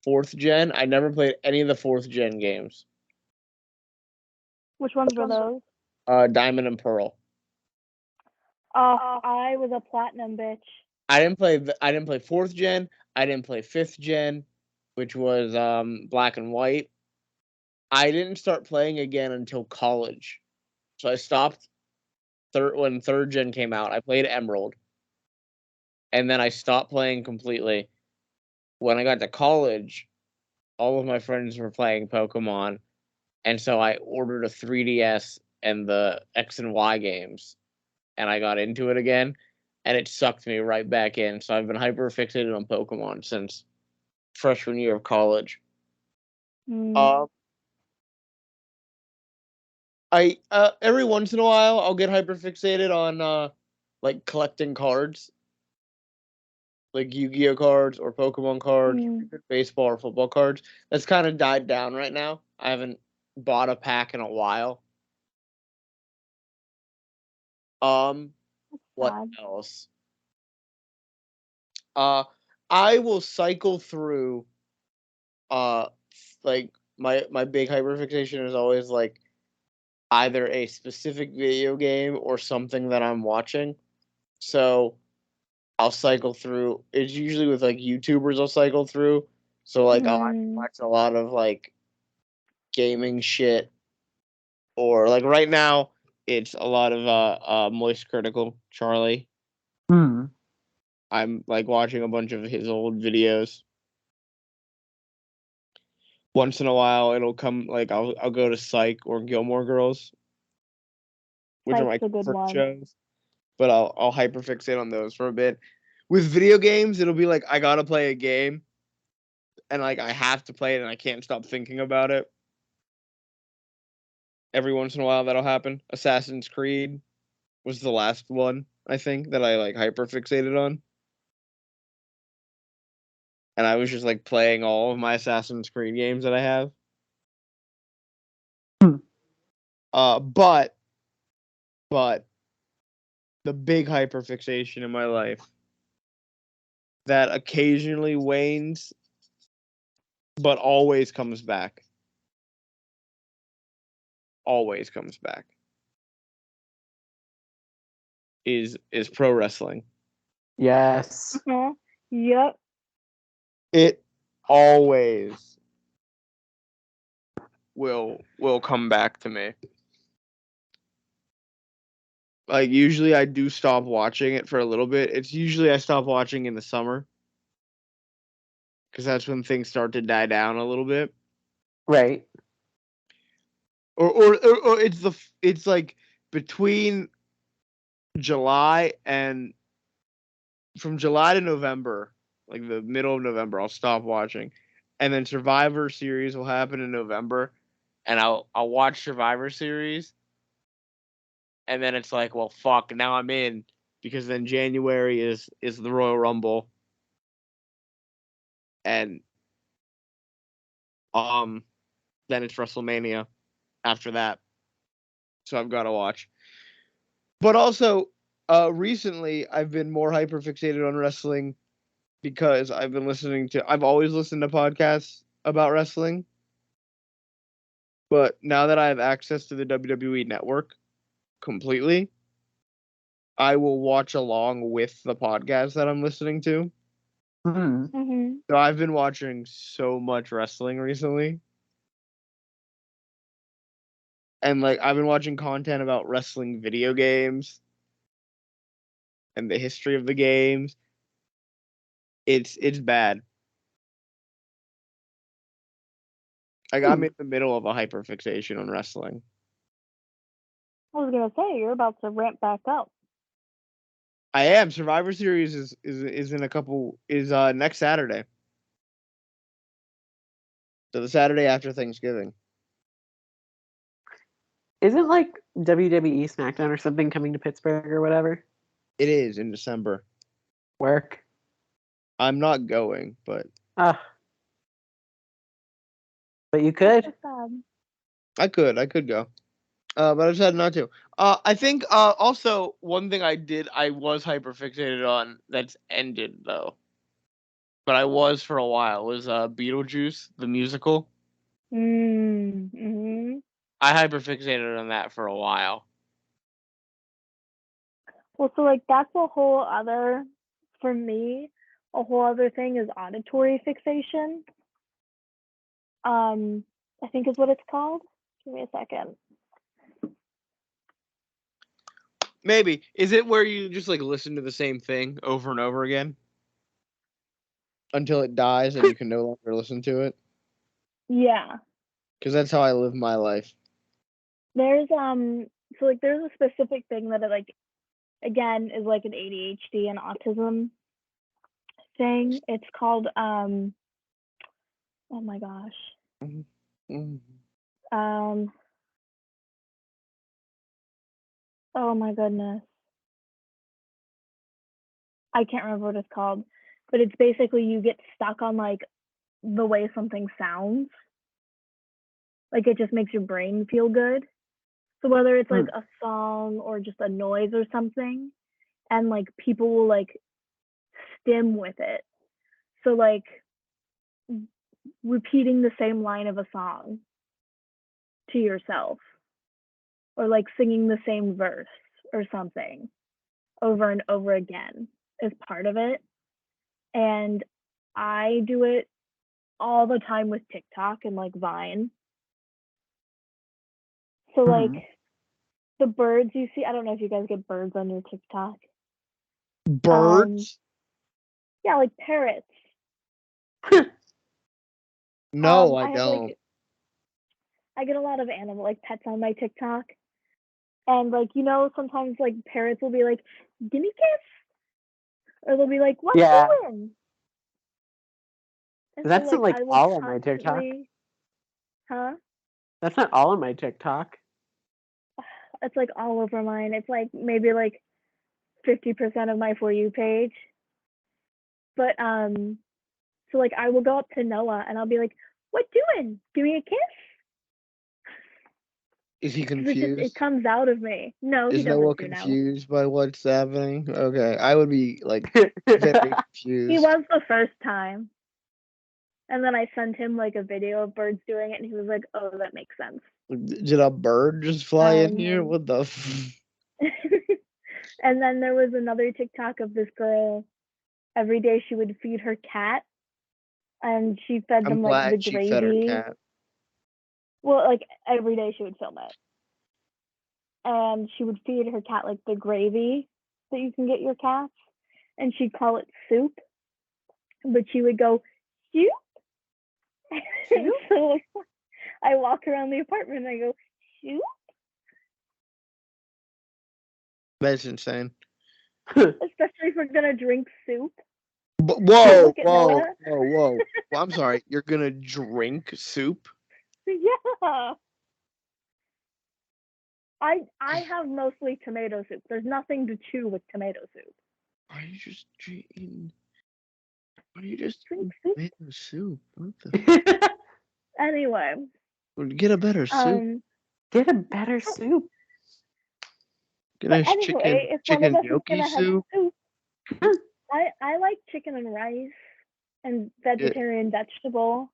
4th gen. I never played any of the 4th gen games. Which ones were those? Diamond and Pearl. I was a platinum bitch. I didn't play 4th gen. I didn't play 5th gen, which was Black and White. I didn't start playing again until college. So I stopped when 3rd gen came out. I played Emerald. And then I stopped playing completely. When I got to college, all of my friends were playing Pokemon, and so I ordered a 3DS and the X and Y games, and I got into it again, and it sucked me right back in. So I've been hyper fixated on Pokemon since freshman year of college. I every once in a while I'll get hyper fixated on like collecting cards, like Yu-Gi-Oh cards or Pokemon cards, baseball or football cards. That's kind of died down right now. I haven't bought a pack in a while. What else? I will cycle through like my big hyperfixation is always like either a specific video game or something that I'm watching. So I'll cycle through. It's usually with like YouTubers I'll cycle through. So like I'll watch a lot of like gaming shit, or like right now it's a lot of Moist Critical Charlie. I'm like watching a bunch of his old videos. Once in a while it'll come like I'll go to Psych or Gilmore Girls, which are my favorite shows. But I'll hyperfixate on those for a bit. With video games, it'll be like I gotta play a game, and like I have to play it, and I can't stop thinking about it. Every once in a while, that'll happen. Assassin's Creed was the last one I think that I like hyperfixated on, and I was just like playing all of my Assassin's Creed games that I have. But the big hyperfixation in my life that occasionally wanes, but always comes back. Always comes back. Is pro wrestling. Yes. Yep. It always will come back to me. Like usually I do stop watching it for a little bit. It's usually I stop watching in the summer because that's when things start to die down a little bit. Right. Or it's like between July and from July to November, like the middle of November, I'll stop watching, and then Survivor Series will happen in November, and I'll watch Survivor Series, and then it's like, well, fuck, now I'm in because then January is the Royal Rumble, and then it's WrestleMania after that, so I've got to watch. But also, recently I've been more hyperfixated on wrestling because I've always listened to podcasts about wrestling. But now that I have access to the WWE network completely, I will watch along with the podcast that I'm listening to. Hmm. So I've been watching so much wrestling recently. And like I've been watching content about wrestling video games and the history of the games. It's bad. Like I'm in the middle of a hyperfixation on wrestling. I was gonna say you're about to ramp back up. I am. Survivor Series is in a couple is next Saturday. So the Saturday after Thanksgiving. Isn't like WWE SmackDown or something coming to Pittsburgh or whatever? It is in December. Work. I'm not going, but But you could. That's so sad. I could go. But I decided not to. I think also one thing I was hyperfixated on that's ended though. But I was for a while was Beetlejuice the musical. Mm-hmm. I hyperfixated on that for a while. Well, so like that's a whole other, for me, a whole other thing is auditory fixation. I think is what it's called. Give me a second. Maybe is it where you just like listen to the same thing over and over again until it dies and you can no longer listen to it? Yeah. Because that's how I live my life. There's so like there's a specific thing that it like again is like an ADHD and autism thing. It's called oh my gosh. Mm-hmm. Oh my goodness. I can't remember what it's called, but it's basically you get stuck on like the way something sounds. Like it just makes your brain feel good. So whether it's like a song or just a noise or something, and like people will like stim with it. So like repeating the same line of a song to yourself, or like singing the same verse or something over and over again is part of it. And I do it all the time with TikTok and like Vine. So like the birds you see, I don't know if you guys get birds on your TikTok. Birds? Yeah, like parrots. No, I have don't. like I get a lot of animal like pets on my TikTok. And like, you know, sometimes like parrots will be like, "Give me a kiss," or they'll be like, "What doing?" And That's so, not like I will all on my TikTok. Huh? That's not all on my TikTok. It's like all over mine. It's like maybe like 50% of my For You page. But so like I will go up to Noah and I'll be like, "What doing? Give me a kiss." Is he 'Cause confused? it comes out of me. No, he Is doesn't Noah do now. confused by what's happening? Okay, I would be like very confused. He was the first time. And then I sent him like a video of birds doing it and he was like, "Oh, that makes sense." Did a bird just fly in here? What the? And then there was another TikTok of this girl. Every day she would feed her cat, and she fed I'm them like the glad she fed her gravy. cat. Well, like every day she would film it. And she would feed her cat like the gravy that you can get your cats, and she'd call it soup. But she would go, soup? And so I walk around the apartment and I go, soup? That's insane. Especially if we're gonna drink soup. But, whoa, Look at whoa, Noah. whoa, whoa. Well, I'm sorry. You're gonna drink soup? Yeah. I have mostly tomato soup. There's nothing to chew with tomato soup. Are you just drinking? Are you just Drink soup. tomato soup? What the? Anyway. Get a better soup. Get a better soup. Get a nice Anyway, if one of chicken us is gnocchi gonna soup. have soup, I like chicken and rice and vegetarian vegetable.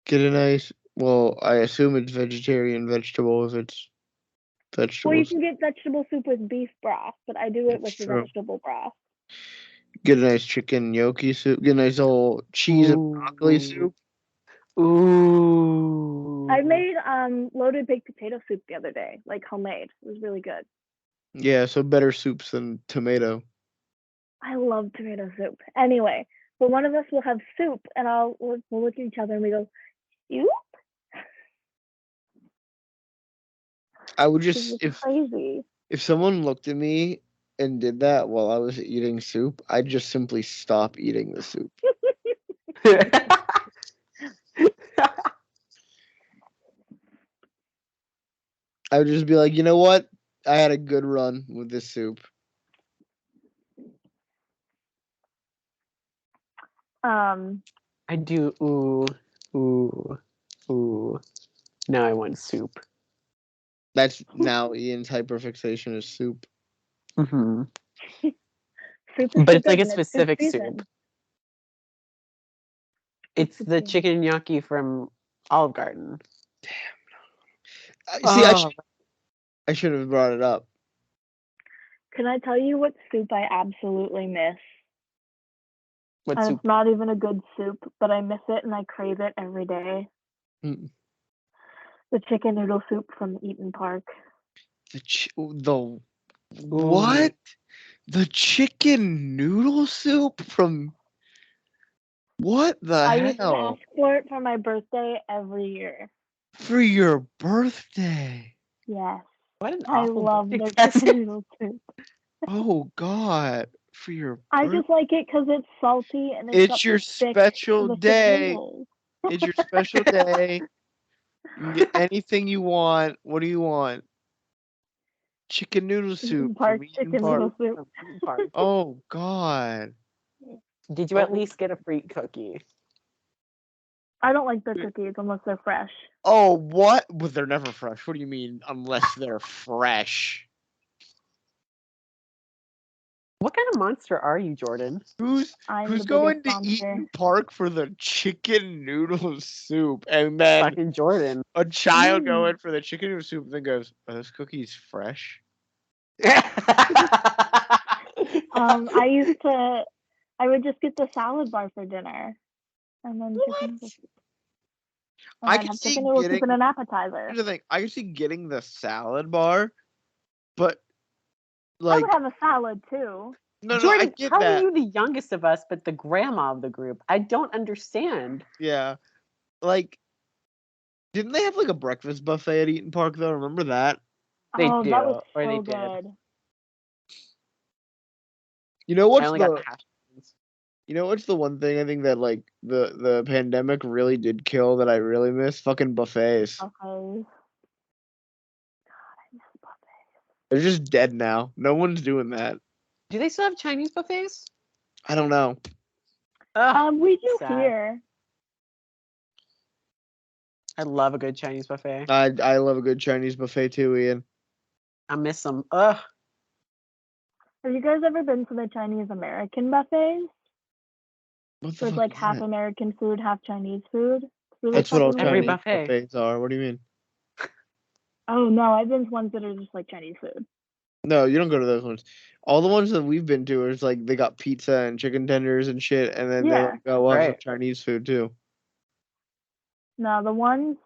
Get a nice. Well, I assume it's vegetarian vegetable if it's vegetable. Well, you can get vegetable soup with beef broth, but I do it with the vegetable broth. Get a nice chicken gnocchi soup. Get a nice old cheese and broccoli soup. Ooh. I made loaded baked potato soup the other day, like homemade. It was really good. Yeah, so better soups than tomato. I love tomato soup. Anyway, but one of us will have soup, and we'll look at each other and we go, soup? I would just crazy. If someone looked at me and did that while I was eating soup, I'd just simply stop eating the soup. I would just be like, you know what? I had a good run with this soup. I do. Ooh. Now I want soup. That's now Ian's hyperfixation is soup. Mm-hmm. Soup But it's like a and specific soup. soup. It's the chicken gnocchi from Olive Garden. Damn. See, I should have brought it up. Can I tell you what soup I absolutely miss? What and soup? It's not even a good soup, but I miss it and I crave it every day. The chicken noodle soup from Eaton Park. What? The chicken noodle soup from what the hell? I used to ask for it for my birthday every year. For your birthday? Yes. What an I awful love their present. chicken noodle soup. Oh God! For your birthday? I just like it because it's salty and it's your special day. It's your special day. You can get anything you want. What do you want? Chicken noodle soup from Eaton Park. Oh God! Did you at least get a free cookie? I don't like their cookies unless they're fresh. Oh, what? Well, they're never fresh. What do you mean, unless they're fresh? What kind of monster are you, Jordan? Who's going to Eaton Park for the chicken noodle soup, and then fucking Jordan, a child going for the chicken noodle soup, and then goes, "Are those cookies fresh?" I would just get the salad bar for dinner, and then chicken noodle soup. I can see chicken noodle soup and an appetizer. Here's the thing: I can see getting the salad bar, but like I would have a salad too. No, Jordan, I get how are you the youngest of us, but the grandma of the group? I don't understand. Yeah, like, didn't they have like a breakfast buffet at Eaton Park though? Remember that? They do, that was or so they good. did. You know what's the one thing I think that like the pandemic really did kill that I really miss? Fucking buffets. God, I miss buffets. They're just dead now. No one's doing that. Do they still have Chinese buffets? I don't know. We do here. I love a good Chinese buffet. I love a good Chinese buffet too, Ian. I miss them. Ugh. Have you guys ever been to the Chinese American buffets? Where it's like half American food, half Chinese food. Really That's what all Chinese buffet. buffets are. What do you mean? Oh no, I've been to ones that are just like Chinese food. No, you don't go to those ones. All the ones that we've been to is like they got pizza and chicken tenders and shit, and then they like, have some Chinese food too. No, the ones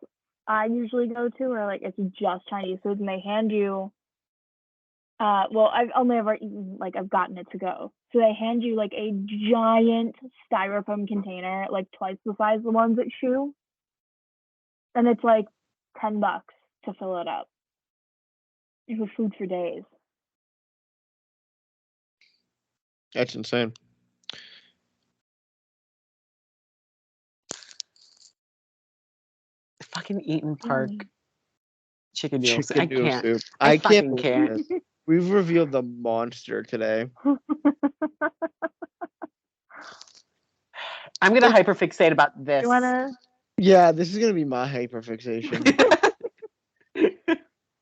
I usually go to are like it's just Chinese food, and they hand you. Well, I've only ever eaten like I've gotten it to go. So they hand you like a giant styrofoam container, like twice the size of the ones at Shoe, and it's like $10 to fill it up. You have food for days. That's insane. Fucking Eaton Park Mm. chicken noodle soup. Chicken I noodle can't. soup. I can't fucking believe can't. this. We've revealed the monster today. I'm gonna hyperfixate about this. You wanna? Yeah, this is gonna be my hyperfixation.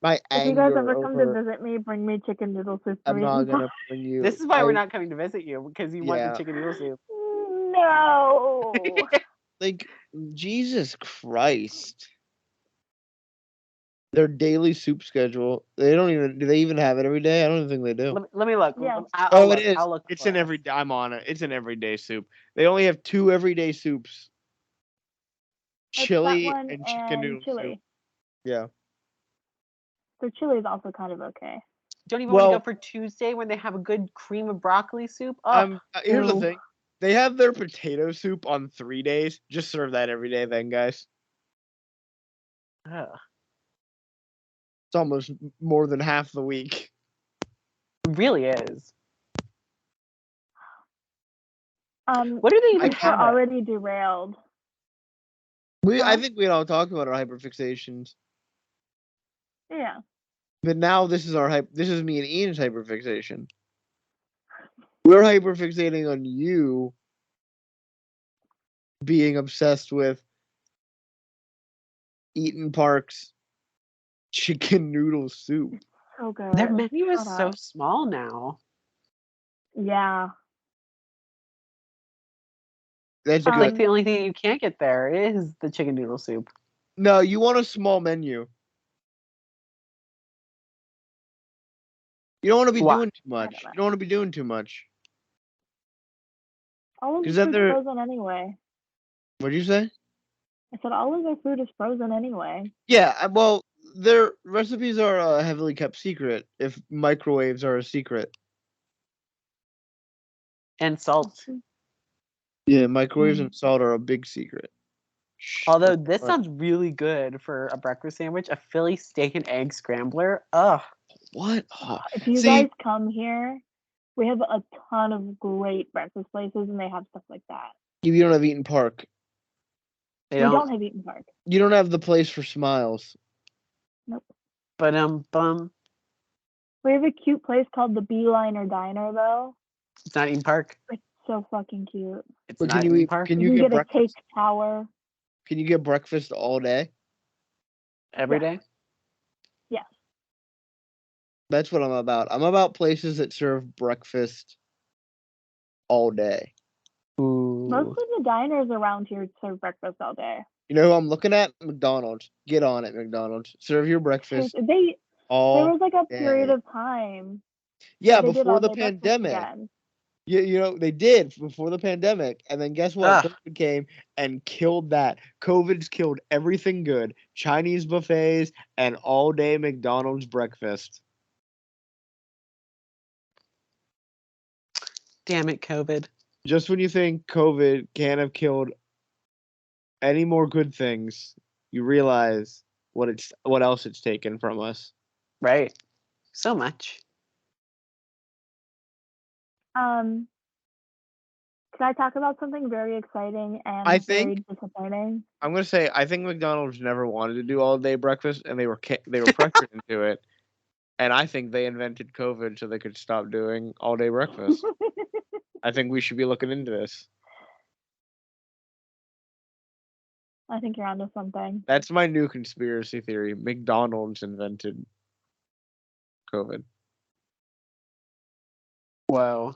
My If you guys anger ever come to over. visit me, bring me chicken noodle soup. I'm not gonna bring you. This is why we're not coming to visit you, because you want the Yeah. chicken noodle soup. No. Like, Jesus Christ. Their daily soup schedule. They don't even. Do they even have it every day? I don't even think they do. Let me look. Yeah. I'll It is. I'll look It's for an us. every. I'm on it. It's an everyday soup. They only have 2 everyday soups. It's Chili that one and chicken noodle chili. soup. Yeah. So chili is also kind of okay. Don't even want to Well- go for Tuesday when they have a good cream of broccoli soup. Oh, Here's the Ew. thing. They have their potato soup on 3 days. Just serve that every day, then, guys. ugh. It's almost more than half the week. It really is. What What do they even We're have? already derailed. I Huh? think we all talked about our hyperfixations, Yeah. but now this is this is me and Ian's hyperfixation. We're hyperfixating on you being obsessed with Eaton Park's chicken noodle soup. So good. Their menu is Shut so up. small now. Yeah. That's It's good. like the only thing you can't get there is the chicken noodle soup. No, you want a small menu. You don't want to be Why? doing too much. You don't want to be doing too much. All of the 'Cause then food's they're- frozen anyway. What'd you say? I said all of their food is frozen anyway. Yeah, well, their recipes are heavily kept secret if microwaves are a secret. And salt. Yeah, microwaves Mm. and salt are a big secret. Although this What? sounds really good for a breakfast sandwich, a Philly steak and egg scrambler. Ugh. What? Oh, If you see, guys come here, we have a ton of great breakfast places, and they have stuff like that. you don't have Eaton Park. They We don't. don't have Eaton Park. You don't have the place for smiles. Nope. But bum. We have a cute place called the Beeliner Diner, though. It's not Eaton Park. It's so fucking cute. It's But not can you Eaton eat? Park. Can You you can get get a breakfast? cake tower. Can you get breakfast all day? Every Yeah. day. Yes. That's what I'm about. I'm about places that serve breakfast all day. Ooh. Most of the diners around here serve breakfast all day. You know who I'm looking at? McDonald's. Get on it, McDonald's. Serve your breakfast There all was like a period day. of time. Yeah, they did before all the day breakfast pandemic. again. You know, they did before the pandemic. And then guess what? Ugh. COVID came and killed that. COVID's killed everything good. Chinese buffets and all day McDonald's breakfast. Damn it, COVID. Just when you think COVID can't have killed any more good things, you realize what else it's taken from us. Right. So much. Can I talk about something very exciting and I very think- disappointing? I'm gonna say I think McDonald's never wanted to do all day breakfast, and they were pressured into it. And I think they invented COVID so they could stop doing all day breakfast. I think we should be looking into this. I think you're onto something. That's my new conspiracy theory. McDonald's invented COVID. Whoa.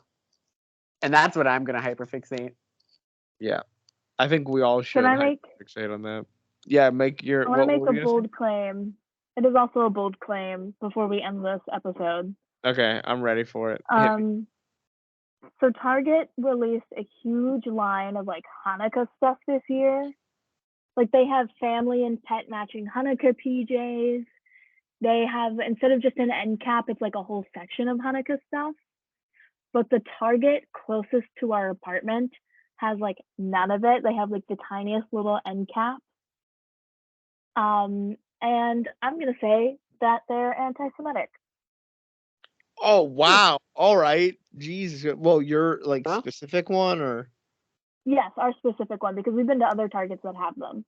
And that's what I'm gonna hyperfixate. Yeah, I think we all should I fixate on that. Yeah, make your. I want to make what were a you gonna say? bold claim. It is also a bold claim before we end this episode. Okay, I'm ready for it. Hit me. So Target released a huge line of like Hanukkah stuff this year, Like they have family and pet matching Hanukkah PJs. They have, instead of just an end cap, it's like a whole section of Hanukkah stuff. But the Target closest to our apartment has like none of it. They have like the tiniest little end cap. And I'm gonna say that they're anti-Semitic. Oh wow! All right, Jesus. Well, your like Huh? specific one, or Yes, our specific one, because we've been to other Targets that have them.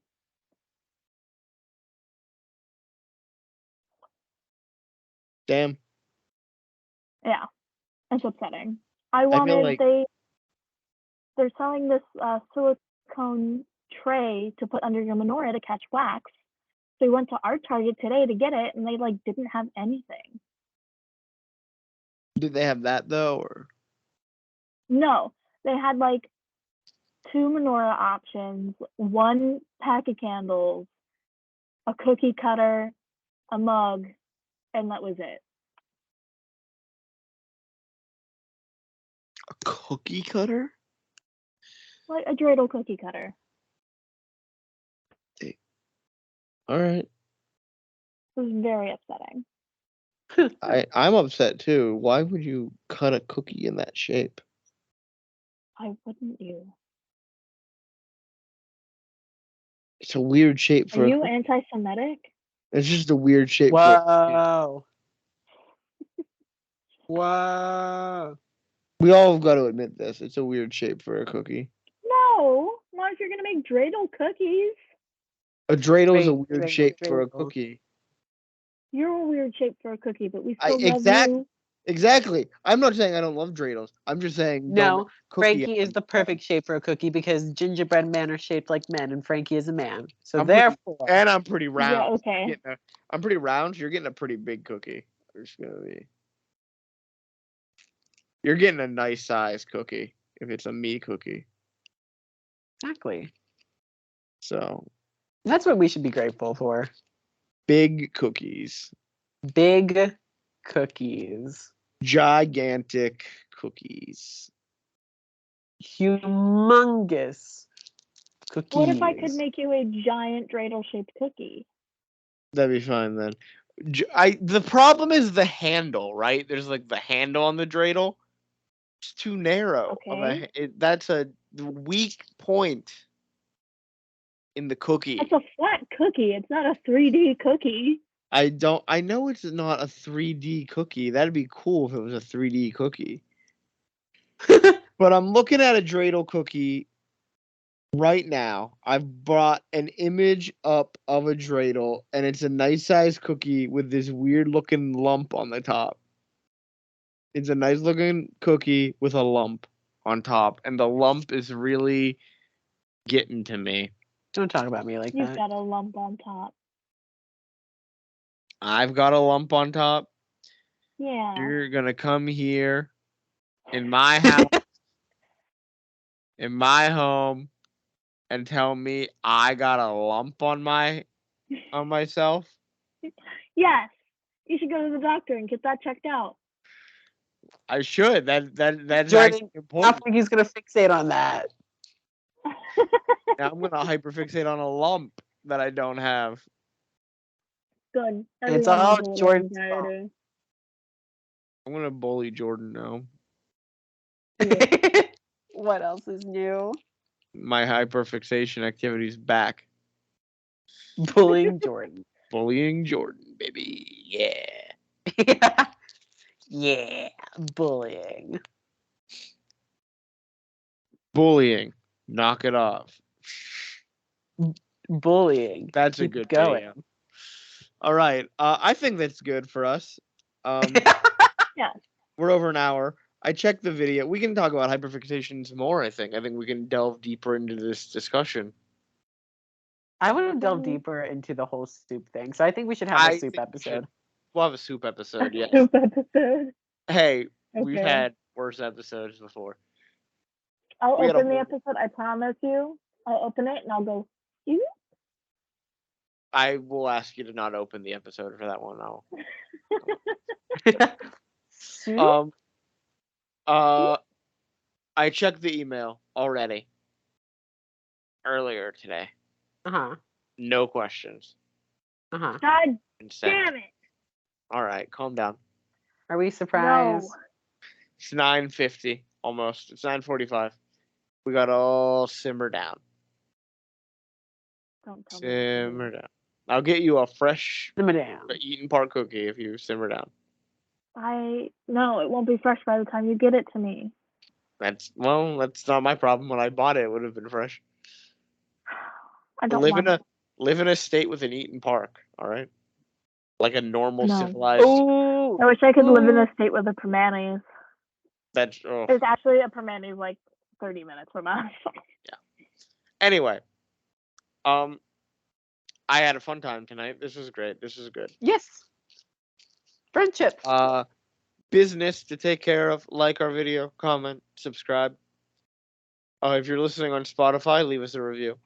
damn. Yeah, it's upsetting. I feel wanted like they're selling this silicone tray to put under your menorah to catch wax. So we went to our Target today to get it, and they like didn't have anything. did they have that though, or No, they had like 2 menorah options, 1 pack of candles, a cookie cutter, a mug, and that was it. a cookie cutter? Like a dreidel cookie cutter. All right, It was very upsetting. I'm upset too. Why would you cut a cookie in that shape? Why wouldn't you? It's a weird shape Are for. you anti-Semitic? It's just a weird shape for. A cookie. Whoa. Whoa. We all have got to admit this. It's a weird shape for a cookie. No, not if you're gonna make dreidel cookies. A dreidel is a Dreidel, weird dreidel, shape for a dreidel. cookie. You're a weird shape for a cookie, but we I still love you. exactly. I'm not saying I don't love dreidels. I'm just saying don't make No, a cookie. Frankie is the perfect shape for a cookie because gingerbread men are shaped like men, and Frankie is a man. So I'm pretty- therefore, And I'm pretty round. Yeah, okay. I'm pretty round. So you're getting a pretty big cookie. There's gonna be. You're getting a nice size cookie if it's a me cookie. exactly. So That's what we should be grateful for. big cookies, Big cookies. gigantic cookies. Humongous cookies. What if I could make you a giant dreidel-shaped cookie? That'd be fine then. The problem is the handle, right? There's like the handle on the dreidel. It's too narrow. Okay. That's a weak point in the cookie. That's a flat cookie. It's not a 3D cookie. I know it's not a 3D cookie. That'd be cool if it was a 3D cookie. But I'm looking at a dreidel cookie right now. I've brought an image up of a dreidel, and it's a nice size cookie with this weird looking lump on the top. It's a nice looking cookie with a lump on top, and the lump is really getting to me. Don't talk about me like You've that. got a lump on top. I've got a lump on top. Yeah. You're gonna come here in my house, in my home, and tell me I got a lump on myself. Yes. You should go to the doctor and get that checked out. I should. That's Jordan, actually I important. think he's gonna fixate on that. Now I'm gonna hyperfixate on a lump that I don't have. Good. It's Everyone all needs a little Jordan's anxiety. I'm gonna bully Jordan now. What else is new? My hyperfixation activity's back. Bullying Jordan. Bullying Jordan, baby. Yeah. Yeah, bullying. Bullying. Knock it off. Bullying. That's a Keep good going. video. All right. I think that's good for us. Yeah. We're over an hour. I checked the video. We can talk about hyperfixations more, I think. I think we can delve deeper into this discussion. I want to delve deeper into the whole soup thing, so I think we should have a soup think we should. episode. We'll have a soup episode, yes. Soup episode. Hey, we've Okay. had worse episodes before. I'll We had a open the whole- episode. I promise you. I'll open it and I'll go, "Ew." I will ask you to not open the episode for that one. Soup? I checked the email already earlier today. Uh-huh. No questions. Uh-huh. God Consent. damn it. All right, calm down. Are we surprised? No. It's 9:50 almost. It's 9:45. We got all simmer down. Don't tell me. to do Simmer down. I'll get you a fresh Simmer down. Eaton Park cookie if you simmer down. No, it won't be fresh by the time you get it to me. That's not my problem. When I bought it, it would have been fresh. I don't Live want in it. live in a state with an Eaton Park. All right, like a normal No. civilized. Oh, I wish I could live in a state with a Permanis. That's There's actually a Permanis like 30 minutes from us. Anyway, I had a fun time tonight. This was great. This was good. yes. Friendship. Business to take care of. Like our video, comment, subscribe. If you're listening on Spotify, leave us a review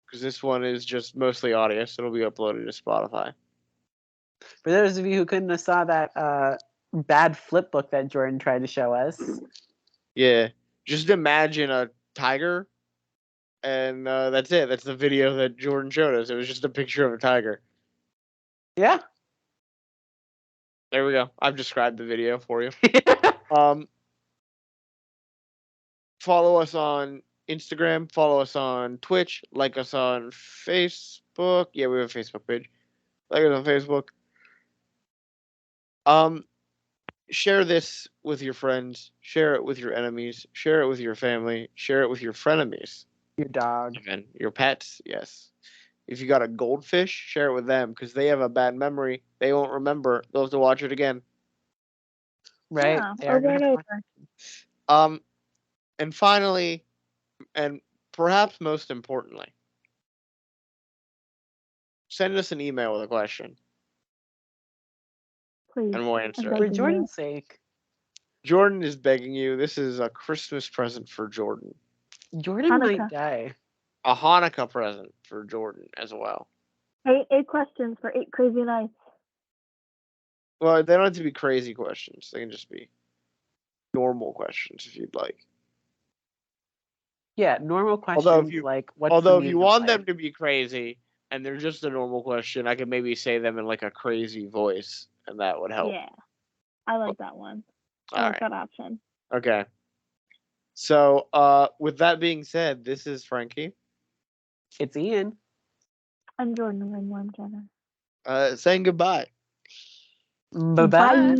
because this one is just mostly audio, so it'll be uploaded to Spotify. For those of you who couldn't have saw that bad flip book that Jordan tried to show us. Yeah, just imagine a tiger, and that's it. That's the video that Jordan showed us. It was just a picture of a tiger. Yeah. There we go. I've described the video for you. Follow us on Instagram. Follow us on Twitch. Like us on Facebook. Yeah, we have a Facebook page. Like us on Facebook. Share this with your friends. Share it with your enemies. Share it with your family. Share it with your frenemies. Your dog. Even your pets. Yes. If you got a goldfish, share it with them because they have a bad memory. They won't remember. They'll have to watch it again. Right? Yeah, They are over and gonna over. And finally, and perhaps most importantly, send us an email with a question Please. and we'll answer I'm it. For begging you. Jordan's sake. Jordan is begging you. This is a Christmas present for Jordan. Jordan might Hanukkah. die. A Hanukkah present for Jordan as well. 8 questions for 8 crazy nights. Well, they don't have to be crazy questions. They can just be normal questions if you'd like. Yeah, normal questions Although if you, like what's although the if you meaning of want life? them to be crazy and they're just a normal question, I could maybe say them in like a crazy voice, and that would help. Yeah. I like that one. I All like right. that option. Okay. So, with that being said, this is Frankie. It's Ian. I'm Jordan Ringworm Jenner. Saying goodbye. Bye-bye. Bye.